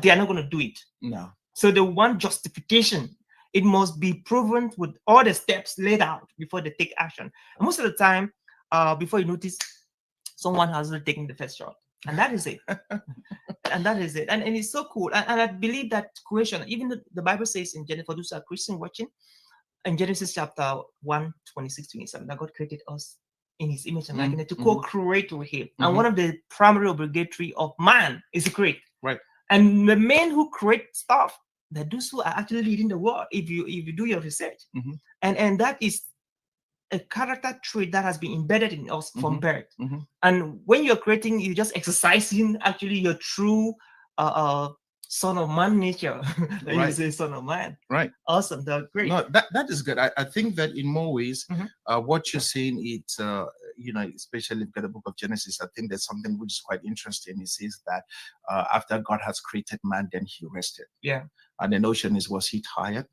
they are not going to do it. No. So they want justification. It must be proven with all the steps laid out before they take action. And most of the time, before you notice, someone has already taken the first shot. And that is it. And that is it. And it's so cool. And I believe that creation, even the Bible says in Genesis, for those who are Christian watching, in Genesis chapter 1, 26, 27, that God created us in his image and likeness to co-create with him. And one of the primary obligatory of man is to create. Right. And the men who create stuff, that those who are actually leading the world, if you do your research. And that is a character trait that has been embedded in us from birth. And when you're creating, you're just exercising actually your true son of man nature. Right. You say son of man. Right. Awesome. That's great. No, that is good. I think that in more ways, what you're saying, it's especially if you get the book of Genesis, I think there's something which is quite interesting. It says that after God has created man, then he rested. Yeah. And the notion is, was he tired?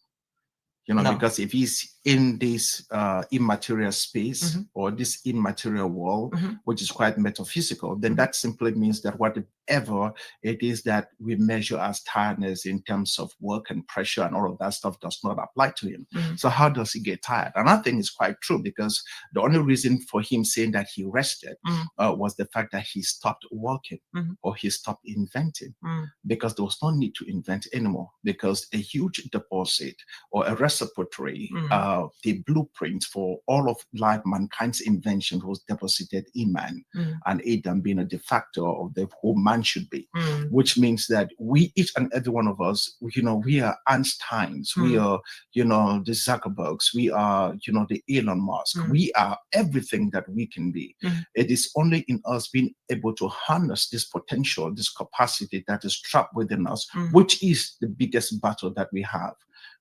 No. Because if he's in this immaterial space or this immaterial world, which is quite metaphysical, then that simply means that whatever it is that we measure as tiredness in terms of work and pressure and all of that stuff does not apply to him. So how does he get tired? And I think it's quite true, because the only reason for him saying that he rested was the fact that he stopped working or he stopped inventing, because there was no need to invent anymore, because a huge deposit or a repository, the blueprint for all of life, mankind's invention was deposited in man, and Adam being a de facto of the whole man should be, which means that we, each and every one of us, we are Einsteins, we are, the Zuckerbergs, we are, the Elon Musk, we are everything that we can be. It is only in us being able to harness this potential, this capacity that is trapped within us, which is the biggest battle that we have.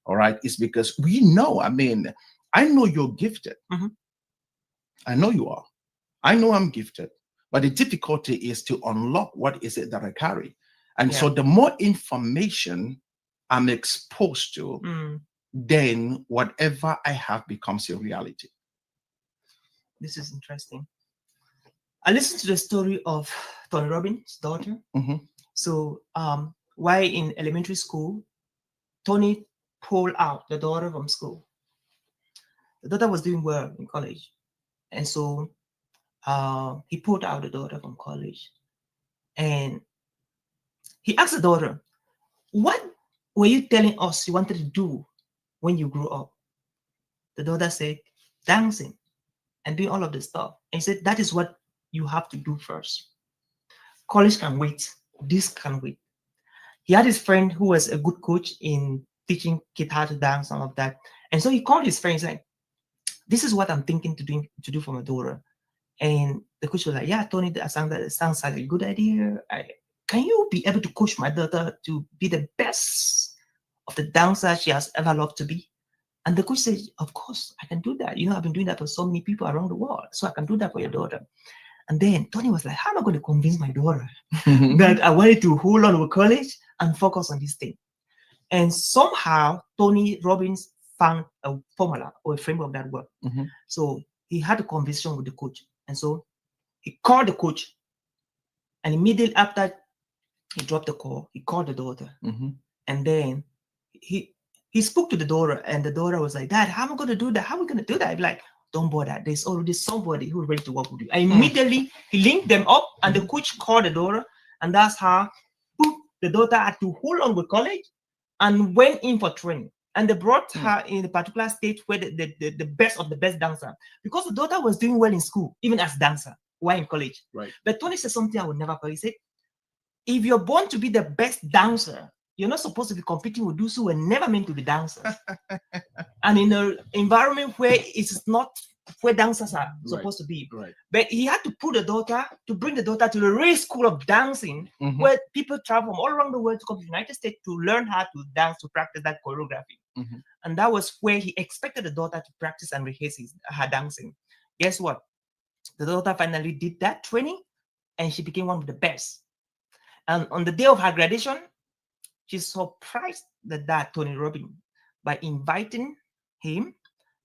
All right, it's because we know, I know you're gifted. I know you are. I know I'm gifted. But the difficulty is to unlock what is it that I carry. And so the more information I'm exposed to, then whatever I have becomes a reality. This is interesting. I listened to the story of Tony Robbins' daughter. So while in elementary school, Tony pulled out the daughter from school. The daughter was doing well in college. And so he pulled out the daughter from college. And he asked the daughter, what were you telling us you wanted to do when you grew up? The daughter said, dancing and doing all of this stuff. And he said, that is what you have to do first. College can wait. This can wait. He had his friend who was a good coach in teaching kids how to dance and all of that. And so he called his friends like, this is what I'm thinking to do for my daughter. And the coach was like, yeah, Tony, that sounds like a good idea. Can you be able to coach my daughter to be the best of the dancer she has ever loved to be? And the coach said, of course, I can do that. I've been doing that for so many people around the world. So I can do that for your daughter. And then Tony was like, how am I going to convince my daughter that I wanted to hold on with college and focus on this thing? And somehow Tony Robbins found a formula or a framework that worked. So he had a conversation with the coach. And so he called the coach. And immediately after he dropped the call, he called the daughter. And then he spoke to the daughter, and the daughter was like, Dad, how am I going to do that? How are we going to do that? I'd be like, don't bother. There's already somebody who's ready to work with you. And immediately he linked them up, and the coach called the daughter, and that's how the daughter had to hold on with college and went in for training. And they brought her in a particular state where the best of the best dancer, because the daughter was doing well in school, even as dancer, while in college. Right. But Tony said something I would never forget. He said, if you're born to be the best dancer, you're not supposed to be competing with those who were never meant to be dancers. And in an environment where it's not where dancers are supposed to be. Right. But he had to bring the daughter to the real school of dancing, where people travel from all around the world to come to the United States to learn how to dance, to practice that choreography. And that was where he expected the daughter to practice and rehearse her dancing. Guess what? The daughter finally did that training, and she became one of the best. And on the day of her graduation, she surprised the dad, Tony Robbins, by inviting him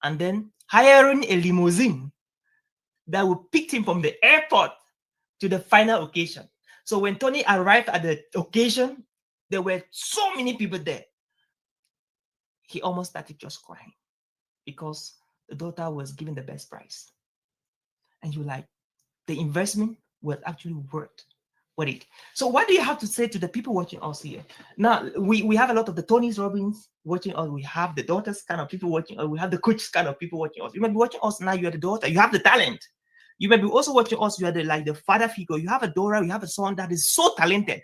and then hiring a limousine that would pick him from the airport to the final occasion. So when Tony arrived at the occasion, there were so many people there. He almost started just crying because the daughter was given the best price. And you like, the investment was actually worth it. So what do you have to say to the people watching us here? Now, we have a lot of the Tony Robbins watching us. We have the daughters kind of people watching us. We have the coaches kind of people watching us. You might be watching us now, you're the daughter. You have the talent. You may be also watching us, you are the father figure. You have a daughter, you have a son that is so talented.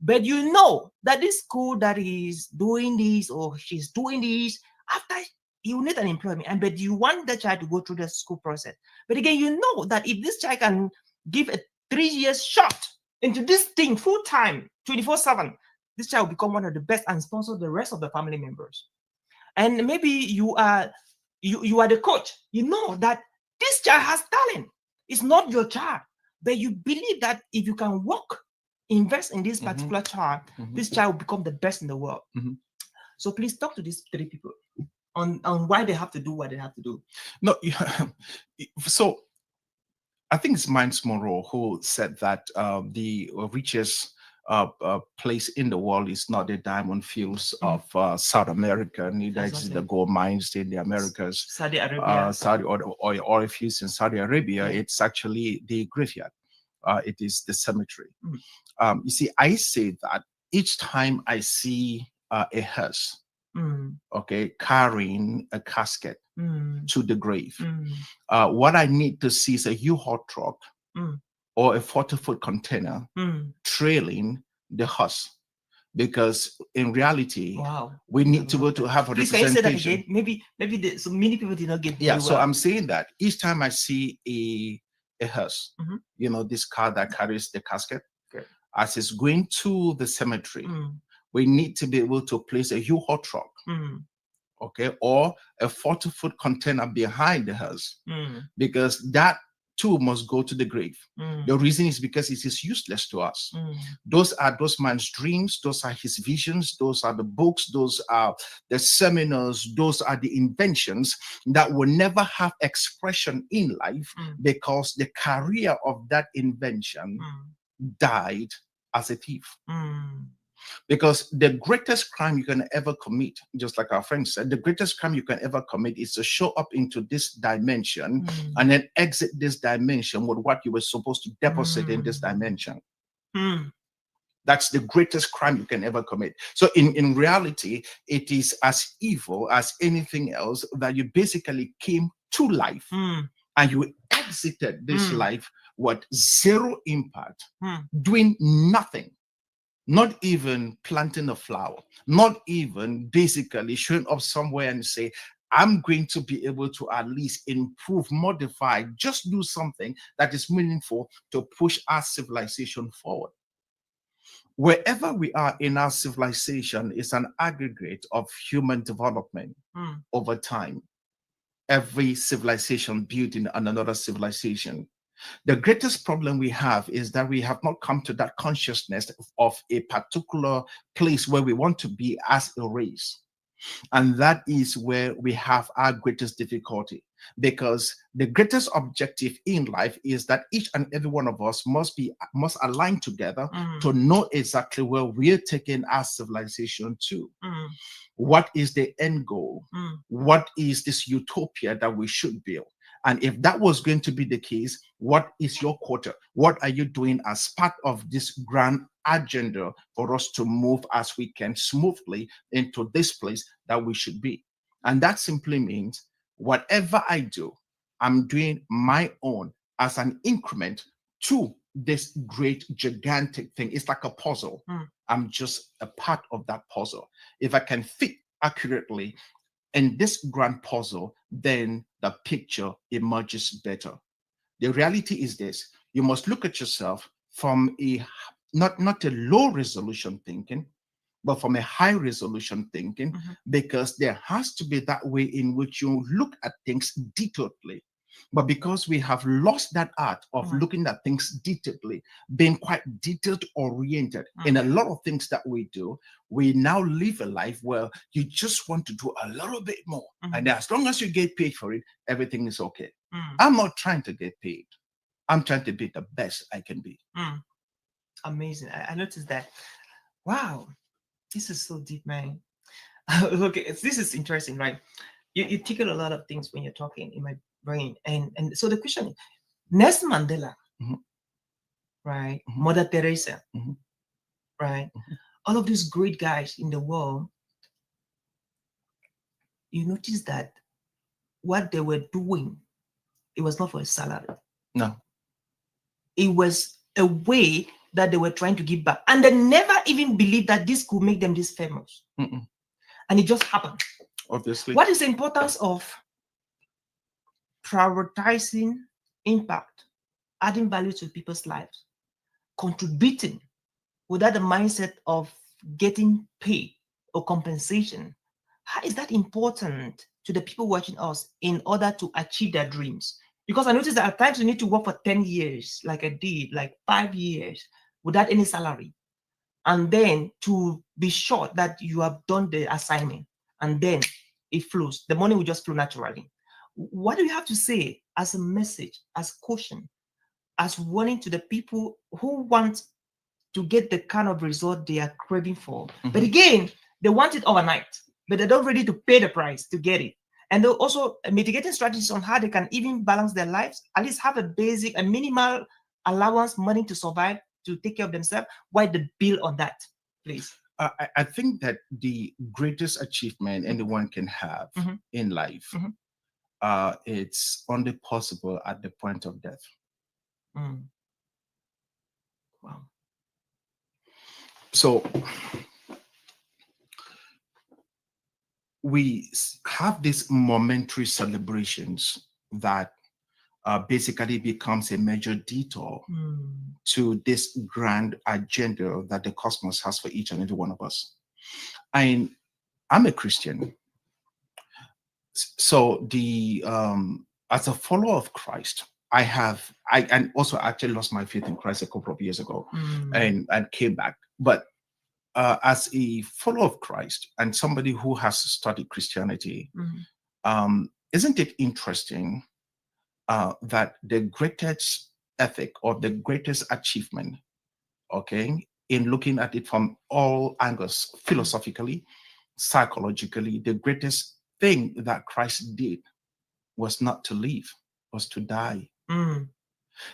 But you know that this school that is doing this or she's doing this, after you need an employment, but you want the child to go through the school process. But again, you know that if this child can give a 3 years shot into this thing full time, 24/7, this child will become one of the best and sponsor the rest of the family members. And maybe you are the coach. You know that this child has talent. It's not your child, but you believe that if you can invest in this particular child, this child will become the best in the world. So please talk to these 3 people on why they have to do what they have to do. No, so I think it's Miles Monroe who said that the richest place in the world is not the diamond fields of South America, neither is it the gold mines in the Americas, Saudi Arabia, or oil fields in Saudi Arabia. It's actually the graveyard. It is the cemetery. You see, I say that each time I see a hearse, carrying a casket to the grave, what I need to see is a U-Haul truck or a 40-foot container trailing the hearse. Because in reality, we need to go to have a representation. Can you say that again? Maybe so many people did not get. Yeah, so I'm saying that each time I see a hearse, this car that carries the casket, as it's going to the cemetery, we need to be able to place a U-Haul truck, or a 40-foot container behind the hearse, because that too must go to the grave. The reason is because it is useless to us. Those are those man's dreams, those are his visions, those are the books, those are the seminars, those are the inventions that will never have expression in life because the career of that invention died as a thief. Because the greatest crime you can ever commit, just like our friend said, the greatest crime you can ever commit is to show up into this dimension and then exit this dimension with what you were supposed to deposit in this dimension. That's the greatest crime you can ever commit. So in reality, it is as evil as anything else that you basically came to life and you exited this life with zero impact, doing nothing. not even planting a flower, not even basically showing up somewhere and say, I'm going to be able to at least improve, modify, just do something that is meaningful to push our civilization forward. Wherever we are in our civilization is an aggregate of human development over time. Every civilization building on another civilization. The greatest problem we have is that we have not come to that consciousness of a particular place where we want to be as a race. And that is where we have our greatest difficulty, because the greatest objective in life is that each and every one of us must align together to know exactly where we're taking our civilization to. What is the end goal? What is this utopia that we should build? And if that was going to be the case, what is your quota? What are you doing as part of this grand agenda for us to move as we can smoothly into this place that we should be? And that simply means whatever I do, I'm doing my own as an increment to this great gigantic thing. It's like a puzzle. I'm just a part of that puzzle. If I can fit accurately in this grand puzzle, then the picture emerges better. The reality is this: you must look at yourself from a not a low resolution thinking, but from a high resolution thinking, because there has to be that way in which you look at things detailedly. But because we have lost that art of looking at things detailedly, being quite detailed oriented in a lot of things that we do, we now live a life where you just want to do a little bit more. And as long as you get paid for it, everything is okay. I'm not trying to get paid. I'm trying to be the best I can be. Amazing. I noticed that. Wow, this is so deep, man. Look, this is interesting, right? You tickle a lot of things when you're talking in my brain. And so the question is, Nelson Mandela, right? Mother Teresa, right? All of these great guys in the world, you notice that what they were doing, it was not for a salary. No. It was a way that they were trying to give back. And they never even believed that this could make them this famous. And it just happened. Obviously. What is the importance of prioritizing impact, adding value to people's lives, contributing without the mindset of getting paid or compensation? How is that important to the people watching us in order to achieve their dreams? Because I noticed that at times you need to work for 10 years, like I did, like 5 years, without any salary. And then to be sure that you have done the assignment, and then it flows. The money will just flow naturally. What do you have to say as a message, as caution, as warning to the people who want to get the kind of result they are craving for? But again, they want it overnight, but they're not ready to pay the price to get it. And they're also mitigating strategies on how they can even balance their lives, at least have a basic, a minimal allowance money to survive, to take care of themselves. Why the bill on that, please? I think that the greatest achievement anyone can have in life, it's only possible at the point of death. Wow. So we have these momentary celebrations that basically becomes a major detour to this grand agenda that the cosmos has for each and every one of us. I'm a Christian. So the as a follower of Christ, I and also actually lost my faith in Christ a couple of years ago and came back. But as a follower of Christ and somebody who has studied Christianity, isn't it interesting that the greatest ethic or the greatest achievement, okay, in looking at it from all angles, philosophically, psychologically, the greatest thing that Christ did was not to live, was to die.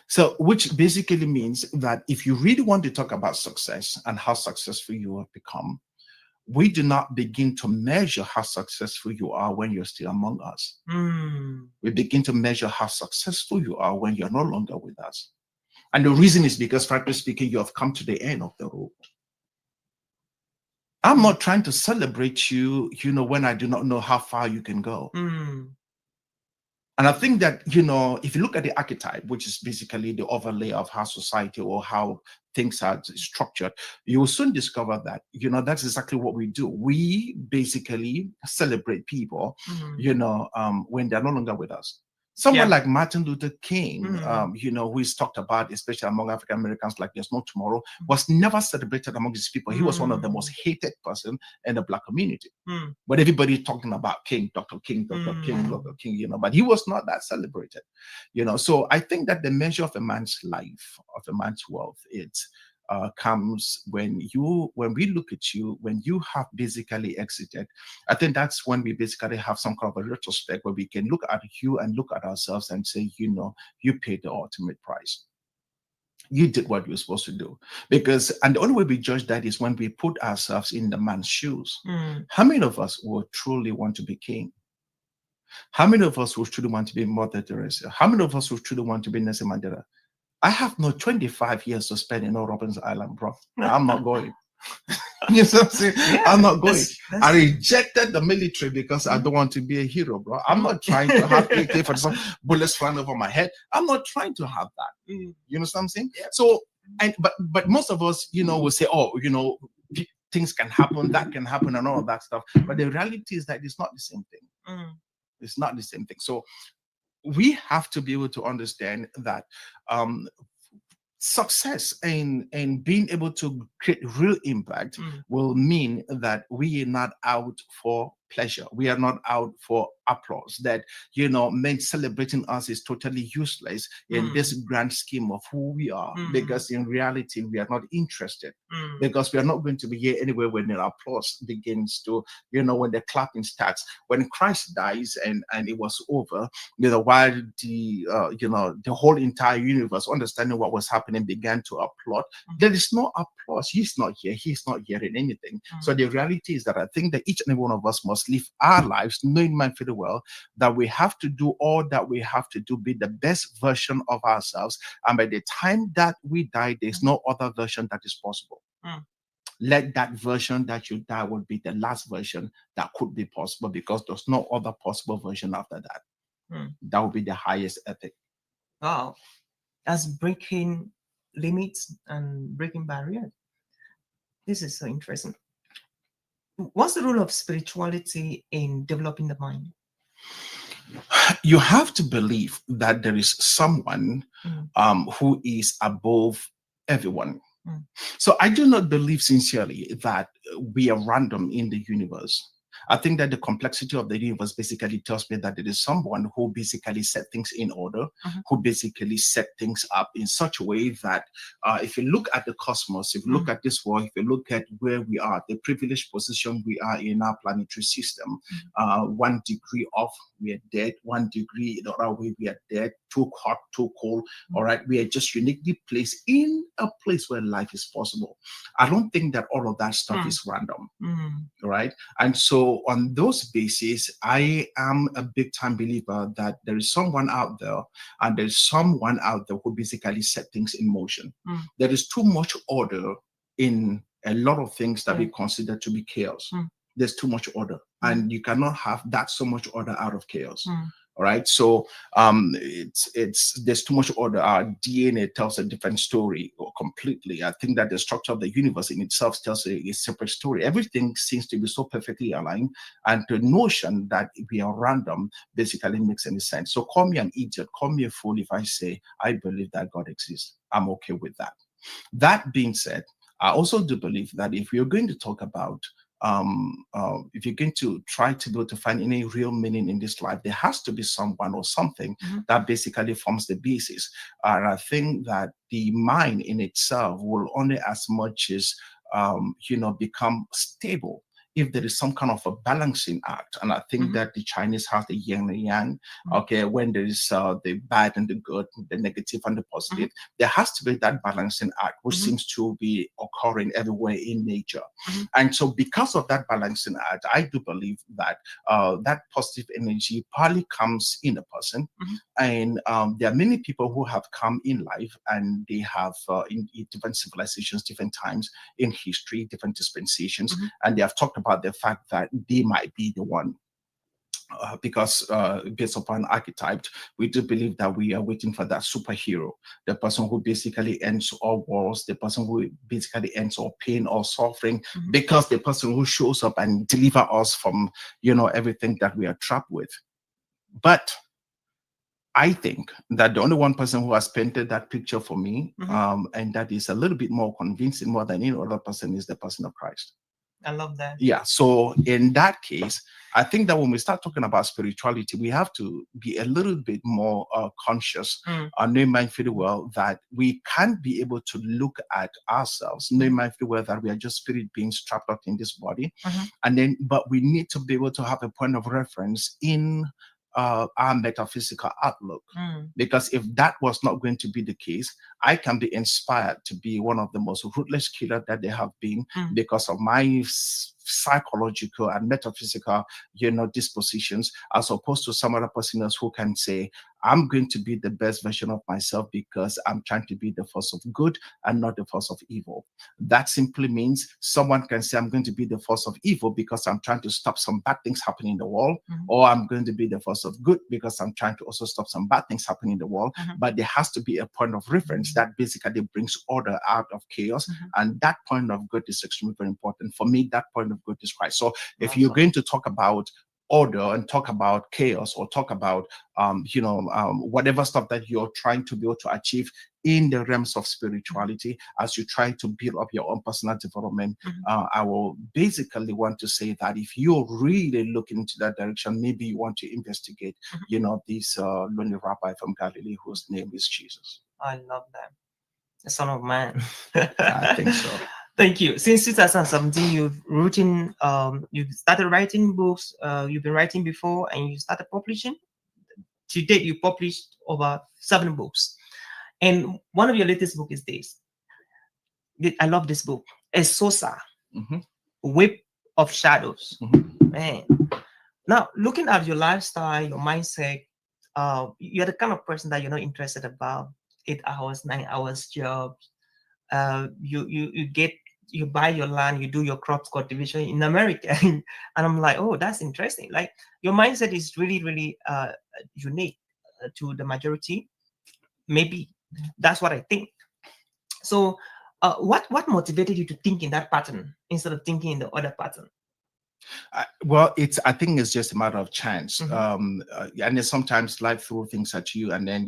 So, which basically means that if you really want to talk about success and how successful you have become, we do not begin to measure how successful you are when you're still among us. We begin to measure how successful you are when you're no longer with us. And the reason is because, frankly speaking, you have come to the end of the road. I'm not trying to celebrate you, when I do not know how far you can go. Mm. And I think that, if you look at the archetype, which is basically the overlay of how society or how things are structured, you will soon discover that, that's exactly what we do. We basically celebrate people, when they're no longer with us. Someone Yeah. like Martin Luther King, Mm. who is talked about, especially among African Americans, like there's no tomorrow, was never celebrated among his people. He was one of the most hated person in the Black community. Mm. But everybody talking about King, Dr. King, Dr. King, Dr. King, but he was not that celebrated, So I think that the measure of a man's life, of a man's wealth, it comes when we look at you, when you have basically exited. I think that's when we basically have some kind of a retrospect where we can look at you and look at ourselves and say, you paid the ultimate price. You did what you were supposed to do. And the only way we judge that is when we put ourselves in the man's shoes. Mm. How many of us will truly want to be king? How many of us will truly want to be Mother Teresa? How many of us will truly want to be Nelson Mandela? I have no 25 years to spend in Robben's Island, bro. I'm not going. You know what I'm saying? Yeah, I'm not going. that's I rejected the military because I don't want to be a hero, bro. I'm not trying to have AK for some bullets flying over my head. I'm not trying to have that. Mm. You know what I'm saying? Yeah. So, but most of us, will say, oh, things can happen, that can happen, and all of that stuff. But the reality is that it's not the same thing. Mm. It's not the same thing. So we have to be able to understand that success and being able to create real impact will mean that we are not out for pleasure. We are not out for applause. That men celebrating us is totally useless in this grand scheme of who we are, because in reality we are not interested, because we are not going to be here anyway when the applause begins to, when the clapping starts. When Christ dies and it was over, while the whole entire universe, understanding what was happening, began to applaud, there is no applause. He's not here. He's not hearing anything. So the reality is that I think that each and every one of us must live our lives knowing mindfully well that we have to do all that we have to do, be the best version of ourselves. And by the time that we die, there's no other version that is possible. Let that version that you die would be the last version that could be possible, because there's no other possible version after that. That would be the highest epic. Wow. As breaking limits and breaking barriers. This is so interesting. What's the role of spirituality in developing the mind? You have to believe that there is someone who is above everyone. So I do not believe sincerely that we are random in the universe. I think that the complexity of the universe basically tells me that there is someone who basically set things in order, who basically set things up in such a way that if you look at the cosmos, if you look at this world, if you look at where we are, the privileged position we are in our planetary system, 1 degree off, we are dead. 1 degree the other way, we are dead. Too hot, too cold. All right, we are just uniquely placed in a place where life is possible. I don't think that all of that stuff is random. Right. And so on those bases, I am a big time believer that there is someone out there, and there's someone out there who basically set things in motion. There is too much order in a lot of things that we consider to be chaos. There's too much order, and you cannot have that so much order out of chaos. All right. So there's too much order. Our DNA tells a different story completely. I think that the structure of the universe in itself tells a separate story. Everything seems to be so perfectly aligned, and the notion that we are random basically makes any sense. So call me an idiot, call me a fool if I say I believe that God exists. I'm okay with that. That being said, I also do believe that if we are going to talk about if you're going to try to be able to find any real meaning in this life, there has to be someone or something that basically forms the basis. And I think that the mind in itself will only as much as become stable if there is some kind of a balancing act. And I think that the Chinese have the yin and yang. Okay, when there is the bad and the good, the negative and the positive, there has to be that balancing act, which seems to be occurring everywhere in nature. And so, because of that balancing act, I do believe that that positive energy partly comes in a person. And there are many people who have come in life, and they have in different civilizations, different times in history, different dispensations, and they have talked about the fact that they might be the one. Because based upon archetype, we do believe that we are waiting for that superhero, the person who basically ends all wars, the person who basically ends all pain or suffering, because the person who shows up and deliver us from, everything that we are trapped with. But I think that the only one person who has painted that picture for me, and that is a little bit more convincing more than any other person, is the person of Christ. I love that. Yeah. So in that case, I think that when we start talking about spirituality, we have to be a little bit more conscious, knowing mindfully well that we can't be able to look at ourselves, knowing mindfully well that we are just spirit beings trapped up in this body, and then, but we need to be able to have a point of reference in our metaphysical outlook, because if that was not going to be the case, I can be inspired to be one of the most ruthless killers that there have been because of my psychological and metaphysical, dispositions, as opposed to some other person else who can say, I'm going to be the best version of myself because I'm trying to be the force of good and not the force of evil. That simply means someone can say, I'm going to be the force of evil because I'm trying to stop some bad things happening in the world, or I'm going to be the force of good because I'm trying to also stop some bad things happening in the world. But there has to be a point of reference that basically brings order out of chaos. And that point of good is extremely very important. For me, that point of good is Christ. So if you're going to talk about order and talk about chaos, or talk about whatever stuff that you're trying to be able to achieve in the realms of spirituality, as you try to build up your own personal development, I will basically want to say that if you're really looking into that direction, maybe you want to investigate this lonely rabbi from Galilee whose name is Jesus. I love that. The Son of Man. I think so. Thank you. Since 2017, you've started writing books. You've been writing before, and you started publishing. To date, you published over 7 books, and one of your latest book is this. I love this book. Esosa, Whip of Shadows. Man, now looking at your lifestyle, your mindset, you're the kind of person that you're not interested about 8 hours, 9 hours jobs. You buy your land, you do your crop cultivation in America. And I'm like, oh, that's interesting. Like, your mindset is really, really unique to the majority. Maybe that's what I think. So what motivated you to think in that pattern instead of thinking in the other pattern? Well, I think it's just a matter of chance. And then sometimes life throws things at you, and then,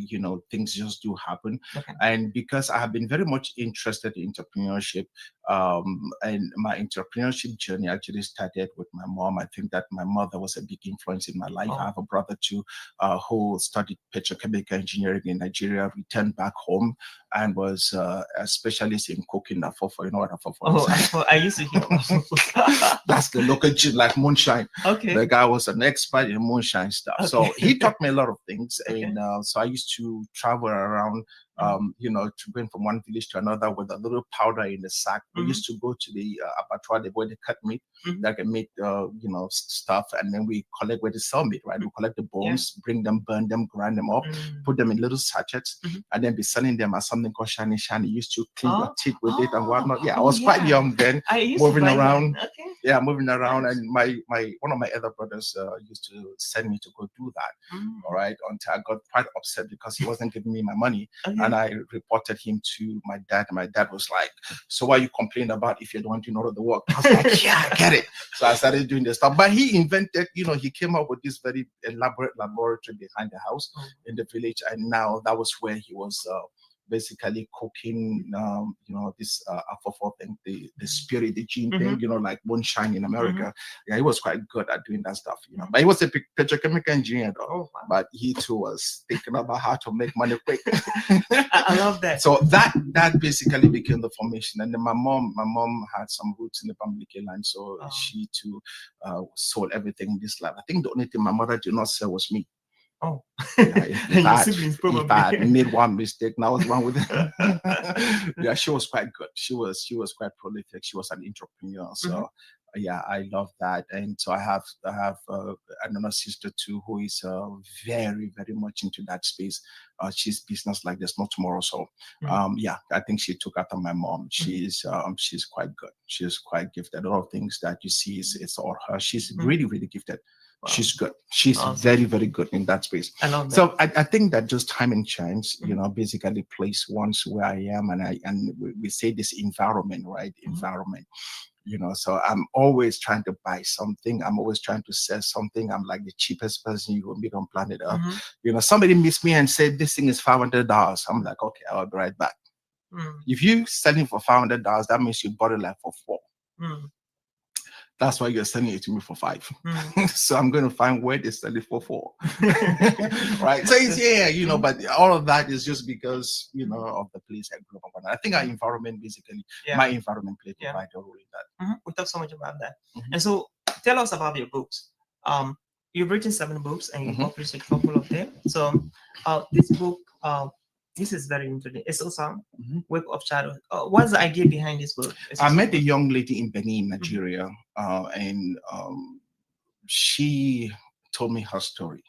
things just do happen. Okay. And because I have been very much interested in entrepreneurship, and my entrepreneurship journey actually started with my mom. I think that my mother was a big influence in my life. I have a brother too, who studied petrochemical engineering in Nigeria, returned back home, and was a specialist in cooking. I used to hear. That's the local gin, like moonshine. Okay. The guy was an expert in moonshine stuff. Okay. So he taught me a lot of things. Okay. And so I used to travel around, to going from one village to another with a little powder in the sack. We used to go to the abattoir where they cut meat, that can make, stuff. And then we collect where they sell meat, right? We collect the bones, bring them, burn them, grind them up, put them in little sachets, and then be selling them as something called shiny. You used to clean your teeth with it and whatnot. Yeah, I was quite young then, moving around. Okay. Yeah, moving around. And my one of my other brothers used to send me to go do that. All right, until I got quite upset because he wasn't giving me my money. And I reported him to my dad. And my dad was like, so why are you complaining about if you don't want to know the work? I was like, yeah, I get it. So I started doing this stuff. But he invented, he came up with this very elaborate laboratory behind the house in the village. And now that was where he was basically cooking, this alpha thing, the spirit, the gene thing, like moonshine in America. Yeah, he was quite good at doing that stuff, But he was a petrochemical engineer, though. Oh, wow. But he too was thinking about how to make money quick. I love that. So that basically became the formation. And then my mom had some roots in the Bamileke line, so she too sold everything in this life. I think the only thing my mother did not sell was me. Oh, If I had made one mistake, now I was one with it. Yeah, she was quite good. She was quite prolific. She was an entrepreneur. So yeah, I love that. And so I have another sister too who is very, very much into that space. She's business like there's no tomorrow. So yeah, I think she took after my mom. She's quite good. She's quite gifted. A lot of things that you see is all her. She's really, really gifted. Wow. She's good. She's very, very good in that space. I love that. So I think that just time and chance, basically place once where I am, and we say this environment, right? Environment. So I'm always trying to buy something. I'm always trying to sell something. I'm like the cheapest person you will meet on planet Earth. Somebody meets me and said this thing is $500. I'm like, okay, I'll be right back. If you selling for $500, that means you bought it like for $4. That's why you're selling it to me for $5. So I'm going to find where they sell it for $4. Right. So it's, but all of that is just because, of the place I grew up on. I think our environment, basically, my environment played a vital role in that. We talk so much about that. And so tell us about your books. You've written 7 books and you published a couple of them. So this book, this is very interesting. It's also Wake of Shadow. What's the idea behind this book? I met a young lady in Benin, Nigeria, and she told me her story.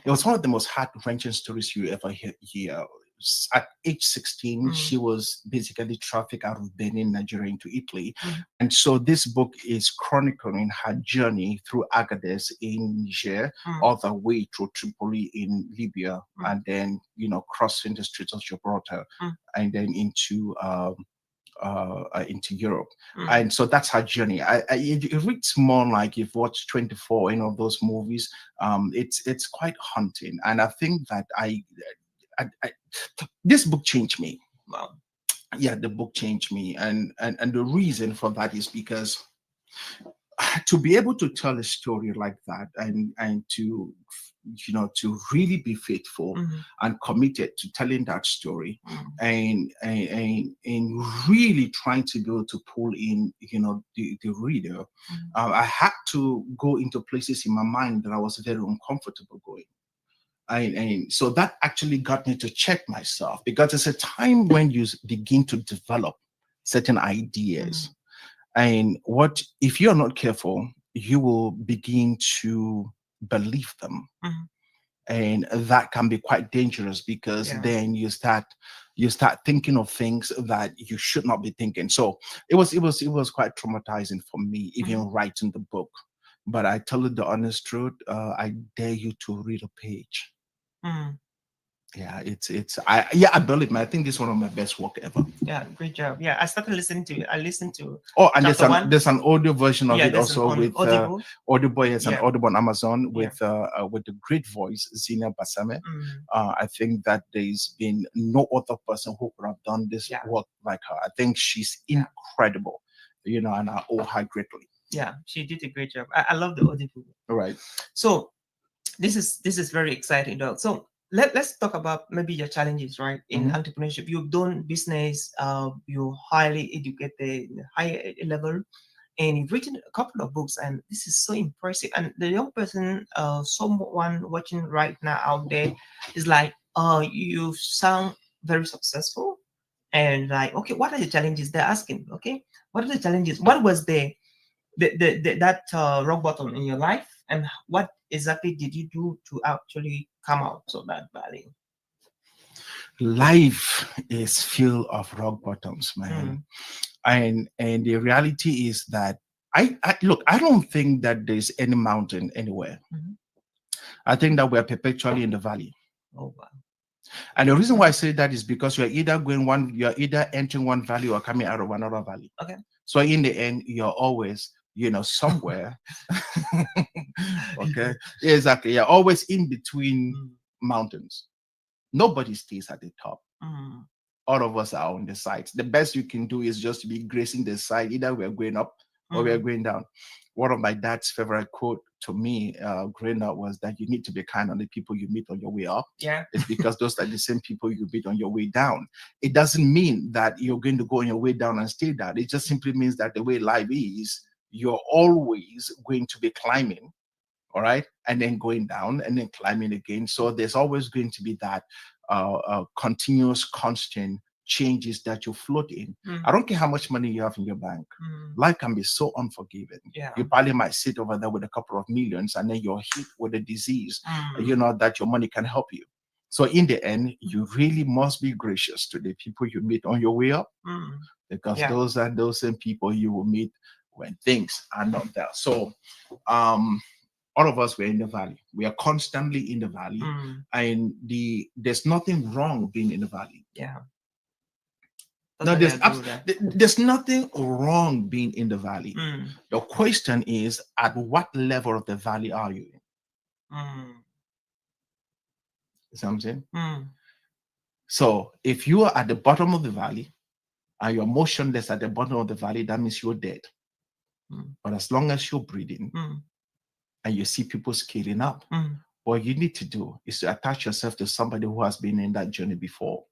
It was one of the most heart-wrenching stories you ever hear. At age 16, she was basically trafficked out of Benin, Nigeria, into Italy. And so this book is chronicling her journey through Agadez in Niger, all the way through Tripoli in Libya, and then, crossing the Straits of Gibraltar, and then into Europe. And so that's her journey. It reads more like you've watched 24, those movies. It's quite haunting. And I think that this book changed me. Wow. Yeah, the book changed me. And the reason for that is because to be able to tell a story like that and to really be faithful and committed to telling that story and really trying to go to pull in the reader, I had to go into places in my mind that I was very uncomfortable going. And so that actually got me to check myself, because it's a time when you begin to develop certain ideas. And if you're not careful, you will begin to believe them. And that can be quite dangerous, because then you start thinking of things that you should not be thinking. So it was quite traumatizing for me, even writing the book. But I tell you the honest truth, I dare you to read a page. Yeah, I believe me. I think this is one of my best work ever. Yeah, great job. Yeah, I started listening to it. I listened to. Oh, and there's an audio version of it also with Audible. Audible. Yes, an Audible on Amazon with the great voice Zina Basame. I think that there's been no other person who could have done this work like her. I think she's incredible. And I owe her greatly. Yeah, she did a great job. I love the Audible. All right. So this is very exciting, though. So let's talk about maybe your challenges, right? In entrepreneurship, you've done business, you're highly educated, high level, and you've written a couple of books, and this is so impressive. And the young person, someone watching right now out there, is like, you sound very successful, and like, okay, what are the challenges? They're asking, okay, what are the challenges? What was that rock bottom in your life, and what exactly did you do to actually come out of that valley? Life is full of rock bottoms, man. And the reality is that I don't think that there's any mountain anywhere. I think that we're perpetually in the valley. Oh wow. And the reason why I say that is because you're either entering one valley or coming out of another valley. Okay. So in the end, you're always, somewhere. Okay. Yeah, exactly. You're always in between mountains. Nobody stays at the top. all of us are on the sides. The best you can do is just to be gracing the side. Either we're going up or we're going down. One of my dad's favorite quote to me growing up was that you need to be kind on the people you meet on your way up. Yeah. It's because those are the same people you meet on your way down. It doesn't mean that you're going to go on your way down and stay down. It just simply means that the way life is, you're always going to be climbing, all right, and then going down and then climbing again. So there's always going to be that continuous, constant changes that you float in. I don't care how much money you have in your bank. Life can be so unforgiving. Yeah. You probably might sit over there with a couple of millions and then you're hit with a disease, you know, that your money can help you. So in the end, you really must be gracious to the people you meet on your way up, because those are those same people you will meet when things are not there. So all of us, we're in the valley. We are constantly in the valley, and there's nothing wrong being in the valley. Yeah. No, there's nothing wrong being in the valley. The question is, at what level of the valley are you in? You see what I'm saying? So if you are at the bottom of the valley and you're motionless at the bottom of the valley, that means you're dead. But as long as you're breathing and you see people scaling up, what you need to do is to attach yourself to somebody who has been in that journey before.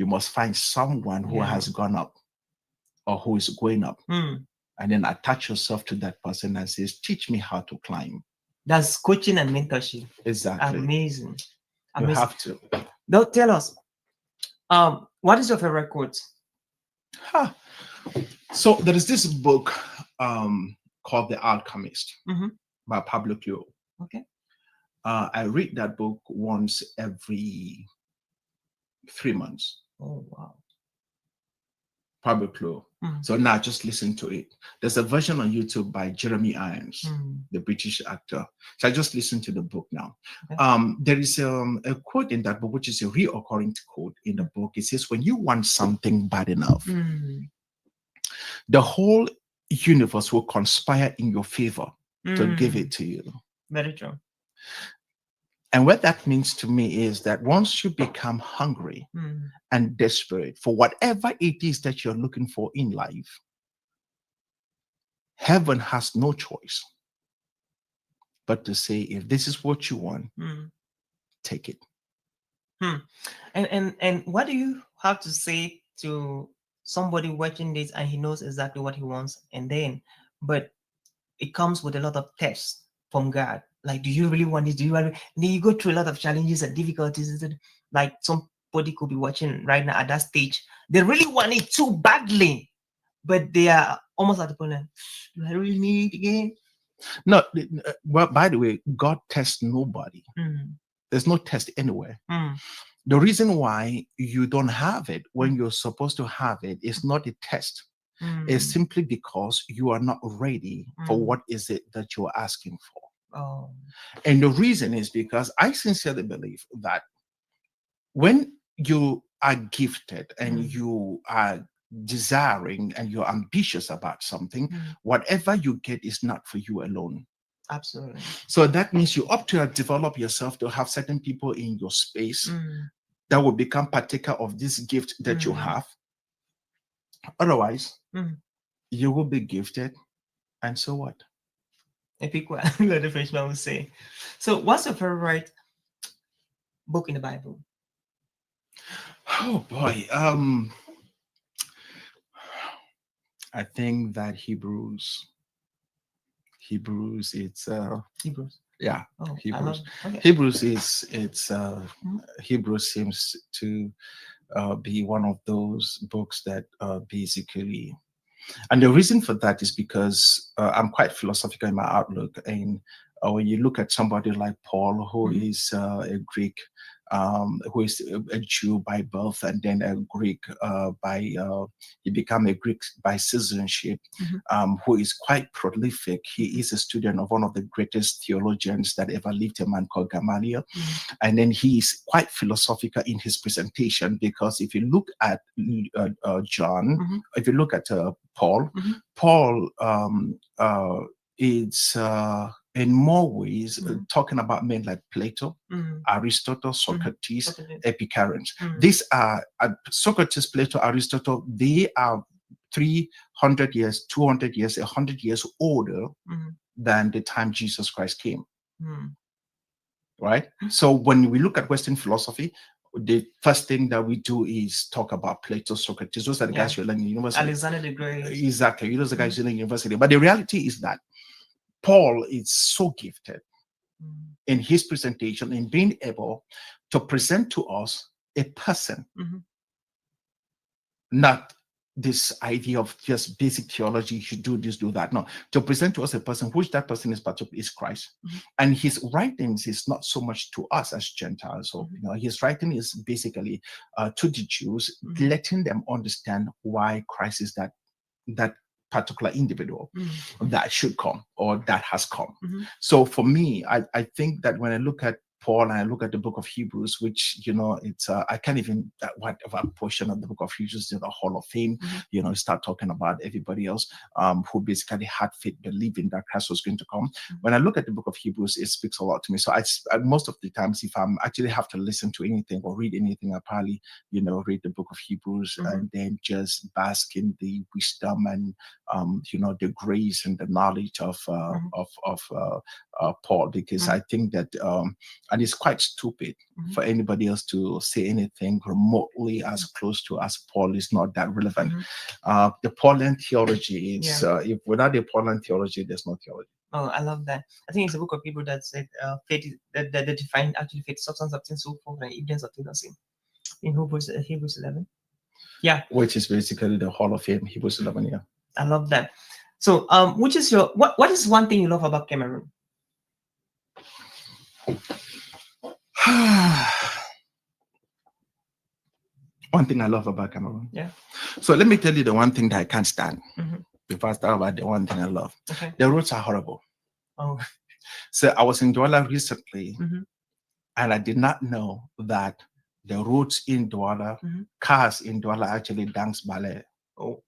You must find someone who has gone up or who is going up, and then attach yourself to that person and says, teach me how to climb. That's coaching and mentorship. Exactly. Amazing. You have to. Now tell us, what is your favorite quote? So there is this book called The Alchemist by Pablo Coelho. Okay. I read that book once every 3 months. Oh, wow. Pablo Coelho. So now just listen to it. There's a version on YouTube by Jeremy Irons, the British actor. So I just listened to the book now. Okay. There is a quote in that book, which is a reoccurring quote in the book. It says, when you want something bad enough, the whole universe will conspire in your favor to give it to you. Very true. And what that means to me is that once you become hungry and desperate for whatever it is that you're looking for in life, heaven has no choice but to say, if this is what you want, take it. And what do you have to say to somebody watching this and he knows exactly what he wants, and then, but it comes with a lot of tests from God? Like, do you really want this? Do you really? And then you go through a lot of challenges and difficulties. Like somebody could be watching right now at that stage. They really want it too badly, but they are almost at the point like, do I really need it again? No, well, by the way, God tests nobody. There's no test anywhere. The reason why you don't have it when you're supposed to have it is not a test. It's simply because you are not ready for what is it that you're asking for. Oh. And the reason is because I sincerely believe that when you are gifted and you are desiring and you're ambitious about something, whatever you get is not for you alone. Absolutely. So that means you opt to develop yourself to have certain people in your space that will become partaker of this gift that you have. Otherwise, you will be gifted, and so what? Epic, what the Frenchman would say. So, what's your favorite book in the Bible? Oh boy, I think that Hebrews. It's Hebrews. Yeah, oh, Hebrews. Okay. Hebrews seems to be one of those books that basically, and the reason for that is because I'm quite philosophical in my outlook, and when you look at somebody like Paul, who is a Greek, who is a Jew by birth, and then a Greek he became a Greek by citizenship, who is quite prolific. He is a student of one of the greatest theologians that ever lived, a man called Gamaliel. And then he is quite philosophical in his presentation, because if you look at John, if you look at Paul, Paul is a in more ways, Mhm. talking about men like Plato, Mhm. Aristotle, Socrates, Socrates. Epicureans. Mhm. These are Socrates, Plato, Aristotle. They are 300 years, 200 years, 100 years older Mhm. than the time Jesus Christ came. Mhm. Right? So when we look at Western philosophy, the first thing that we do is talk about Plato, Socrates. Those are the Yeah. guys you learn in university. Alexander the Great. Exactly. Those are the guys you learn in university. But the reality is that Paul is so gifted Mhm. in his presentation in being able to present to us a person, Mhm. not this idea of just basic theology, you should do this, do that. No, to present to us a person, which that person is particularly is Christ. Mhm. And his writings is not so much to us as Gentiles. So, Mhm. his writing is basically to the Jews, Mhm. letting them understand why Christ is that particular individual Mhm. that should come or that has come. Mhm. So for me, I think that when I look at Paul and I look at the book of Hebrews, which it's I can't even whatever portion of the book of Hebrews in the Hall of Fame, Mhm. start talking about everybody else who basically had faith, believing that Christ was going to come. Mhm. When I look at the book of Hebrews, it speaks a lot to me. So I most of the times, if I'm actually have to listen to anything or read anything, I probably read the book of Hebrews and then just bask in the wisdom and the grace and the knowledge of Paul, because I think that and it's quite stupid for anybody else to say anything remotely as close to as Paul is not that relevant. The Pauline theology is if without the Pauline theology, there's no theology. Oh, I love that. I think it's a book of people that said faith is that they define actually faith, substance of things, so forth, and evidence of things unseen. In Hebrews 11. Yeah, Which is basically the Hall of Fame, Hebrews 11. Yeah. I love that. So, which is your what is one thing you love about Cameroon? One thing I love about Cameroon. Yeah. So let me tell you the one thing that I can't stand. Mhm. Before I start about the one thing I love. Okay. The roads are horrible. Oh. So I was in Douala recently, Mhm. and I did not know that the roads in Douala, cars in Douala actually dance ballet. Oh.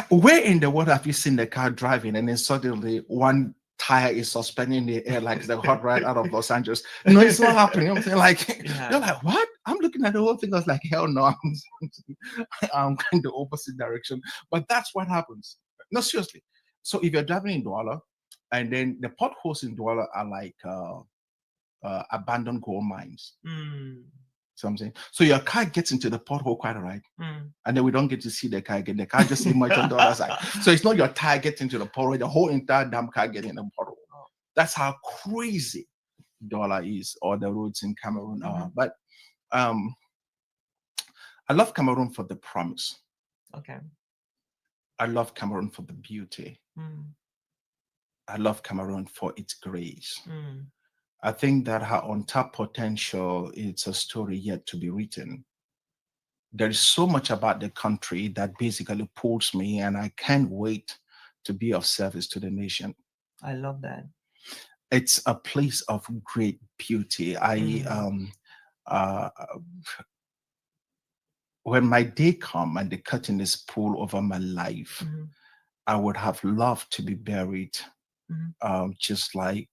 Where in the world have you seen the car driving and then suddenly one tire is suspended in the air like the hot ride out of Los Angeles? No, it's not happening. I'm saying, like, you're like, what? I'm looking at the whole thing. I was like, hell no, I'm going the opposite direction. But that's what happens. No, seriously. So if you're driving in Douala, and then the potholes in Douala are like abandoned gold mines. So I'm saying, so your car gets into the pothole quite all right. And then we don't get to see the car again. The car just emerged on the other side. So it's not your tire getting into the pothole, the whole entire damn car getting in the pothole. That's how crazy Douala is, or the roads in Cameroon are. But I love Cameroon for the promise. Okay. I love Cameroon for the beauty. I love Cameroon for its grace. I think that her untapped potential is a story yet to be written. There is so much about the country that basically pulls me, and I can't wait to be of service to the nation. I love that. It's a place of great beauty. When my day come and the curtain is pulled over my life, I would have loved to be buried, just like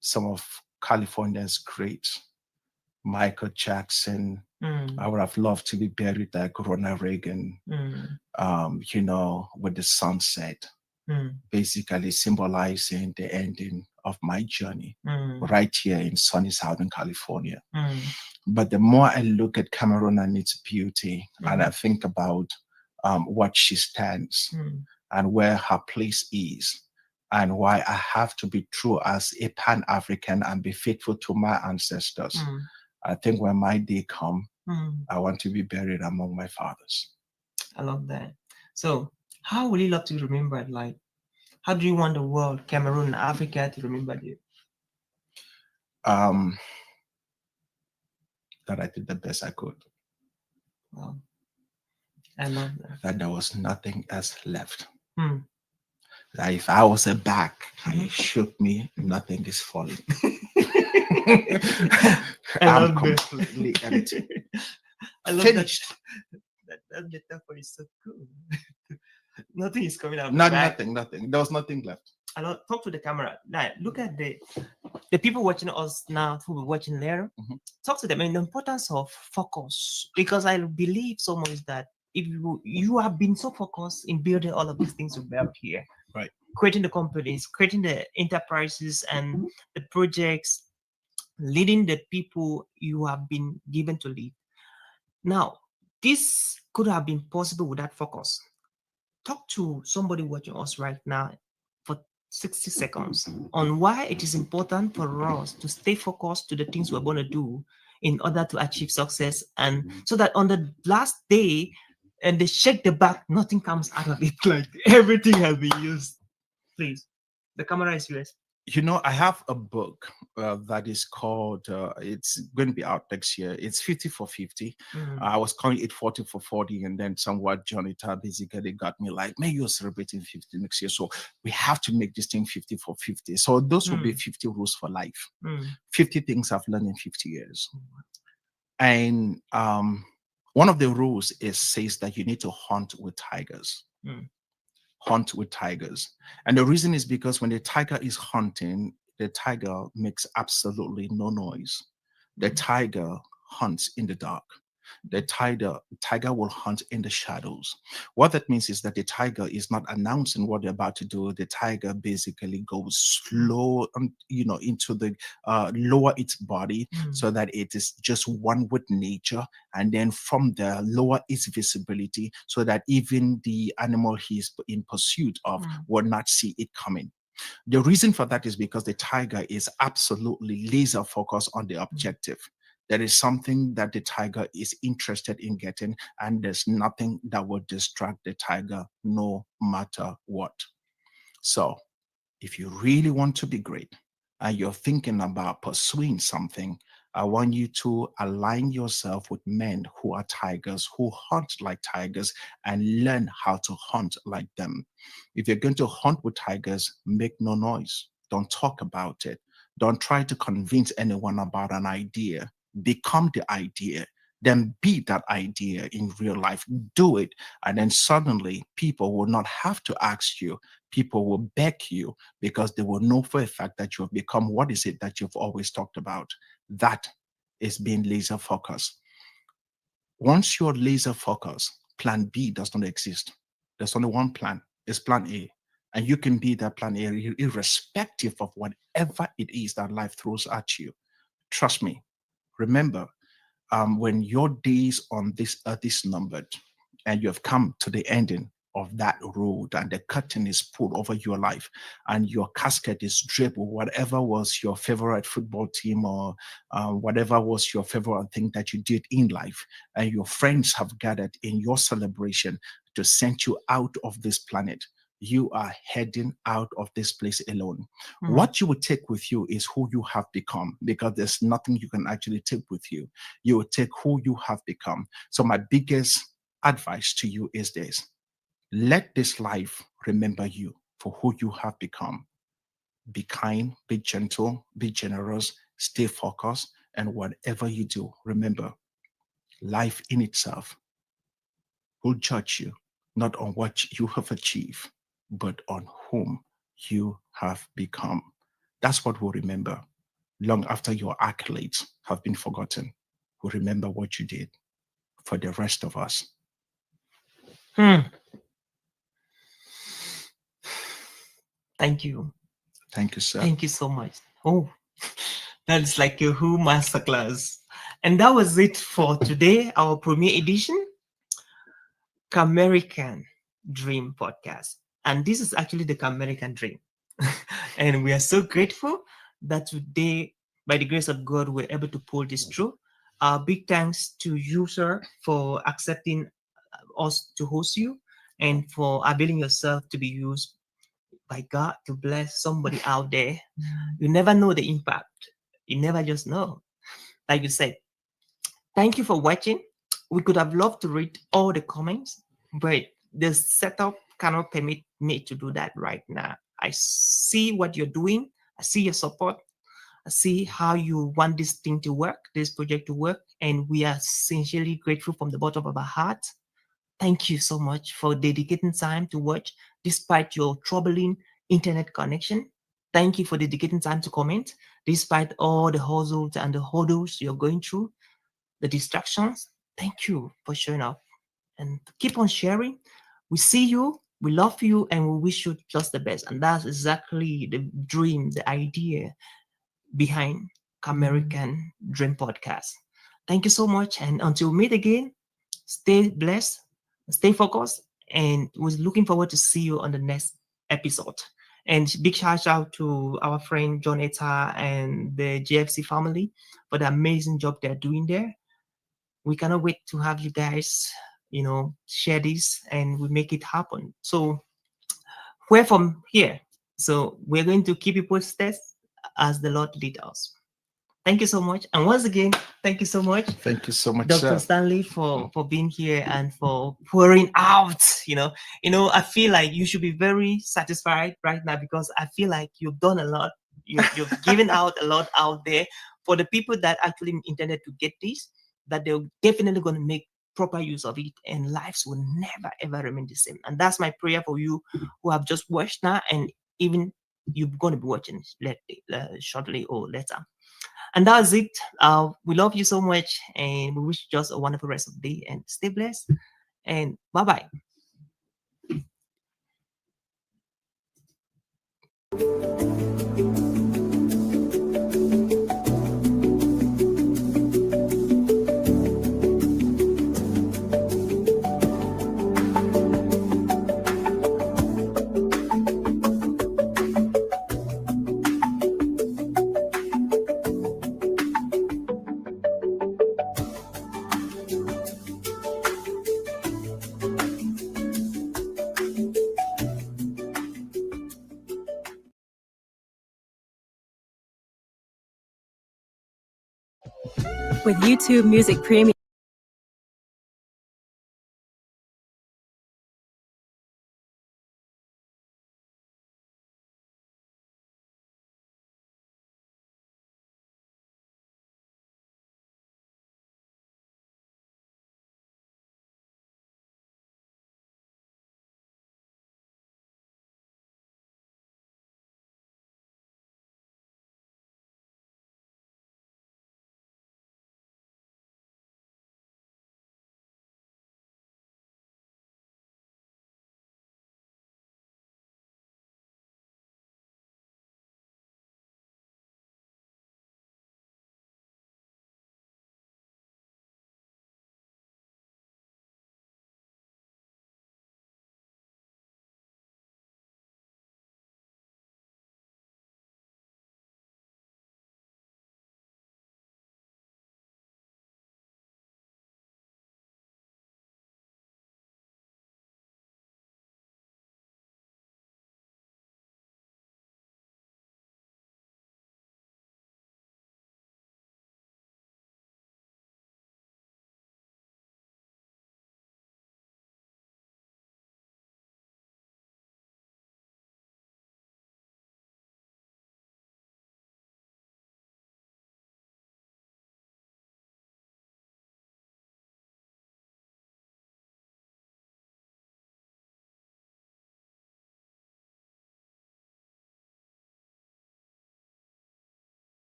some of California's greats. Michael Jackson. I would have loved to be buried like Ronald Reagan, with the sunset, basically symbolizing the ending of my journey right here in sunny Southern California. But the more I look at Cameroon and its beauty, and I think about what she stands and where her place is, and why I have to be true as a Pan-African and be faithful to my ancestors. I think when my day come, I want to be buried among my fathers. I love that. So, how would you love to be remembered? Like, how do you want the world, Cameroon, Africa to remember you? That I did the best I could. Wow. I love that. That there was nothing else left. That if I was a back and it shook me, nothing is falling. I'm completely empty. I love Finished. That metaphor is so cool. Nothing is coming out. Nothing. There was nothing left. I don't talk to the camera. Like, look at the people watching us now who will be watching later. Mhm. Talk to them and the importance of focus, because I believe so much that if you have been so focused in building all of these things you built here, Right. creating the companies, creating the enterprises and the projects, leading the people you have been given to lead. Now, this could have been possible without focus. Talk to somebody watching us right now for 60 seconds on why it is important for us to stay focused to the things we're going to do in order to achieve success, and so that on the last day and they shake the back, nothing comes out of it. Like everything has been used. Please, the camera is yours. You know, I have a book that is called, it's going to be out next year. It's 50 for 50. I was calling it 40 for 40. And then somewhat Jonathan basically got me like, man, you're celebrating 50 next year. So we have to make this thing 50 for 50. So those will be 50 rules for life. 50 things I've learned in 50 years. And one of the rules is says that you need to hunt with tigers. Hunt with tigers. And the reason is because when the tiger is hunting, the tiger makes absolutely no noise. The tiger hunts in the dark. The tiger will hunt in the shadows. What that means is that the tiger is not announcing what they're about to do. The tiger basically goes slow, into the lower its body so that it is just one with nature, and then from there lower its visibility so that even the animal he's in pursuit of will not see it coming. The reason for that is because the tiger is absolutely laser focused on the objective. There is something that the tiger is interested in getting, and there's nothing that will distract the tiger no matter what. So, if you really want to be great and you're thinking about pursuing something, I want you to align yourself with men who are tigers, who hunt like tigers, and learn how to hunt like them. If you're going to hunt with tigers, make no noise. Don't talk about it. Don't try to convince anyone about an idea. Become the idea. Then be that idea in real life. Do it. And then suddenly people will not have to ask you. People will beg you because they will know for a fact that you have become what is it that you've always talked about. That is being laser focused. Once you're laser focused, plan B does not exist. There's only one plan. It's plan A. And you can be that plan A irrespective of whatever it is that life throws at you. Trust me. Remember, when your days on this earth is numbered and you have come to the ending of that road and the curtain is pulled over your life and your casket is draped with whatever was your favorite football team or whatever was your favorite thing that you did in life, and your friends have gathered in your celebration to send you out of this planet, you are heading out of this place alone. What you will take with you is who you have become, because there's nothing you can actually take with you. You will take who you have become. So my biggest advice to you is this: let this life remember you for who you have become. Be kind, be gentle, be generous, stay focused, and whatever you do, remember, life in itself will judge you not on what you have achieved, but on whom you have become. That's what we'll remember long after your accolades have been forgotten. We'll remember what you did for the rest of us. Hmm. Thank you. Thank you, sir. Thank you so much. Oh, that is like a who masterclass. And that was it for today, our premiere edition, Camerican Dream Podcast. And this is actually the Camerican Dream. And we are so grateful that today, by the grace of God, we're able to pull this through. Big thanks to you, sir, for accepting us to host you and for availing yourself to be used by God to bless somebody out there. You never know the impact. You never just know. Like you said, thank you for watching. We could have loved to read all the comments, but the setup cannot permit me to do that right now. I see what you're doing. I see your support. I see how you want this thing to work, this project to work, and we are sincerely grateful from the bottom of our hearts. Thank you so much for dedicating time to watch despite your troubling internet connection. Thank you for dedicating time to comment, despite all the hustles and the hurdles you're going through, the distractions. Thank you for showing up and keep on sharing. We see you, we love you, and we wish you just the best. And that's exactly the dream, the idea behind American Dream Podcast. Thank you so much. And until we meet again, stay blessed, stay focused, and we're looking forward to see you on the next episode. And big shout out to our friend John Eta and the GFC family for the amazing job they're doing there. We cannot wait to have you guys, share this and we make it happen. So where from here? So we're going to keep you posted as the Lord lead us. Thank you so much. And once again, thank you so much. Thank you so much, Dr. sir. Stanley, for being here and for pouring out. I feel like you should be very satisfied right now because I feel like you've done a lot. You've given out a lot out there for the people that actually intended to get this, that they're definitely going to make proper use of it and lives will never ever remain the same. And that's my prayer for you who have just watched now and even you're going to be watching shortly or later. And that's it. We love you so much and we wish you just a wonderful rest of the day and stay blessed and bye-bye. With YouTube Music Premium.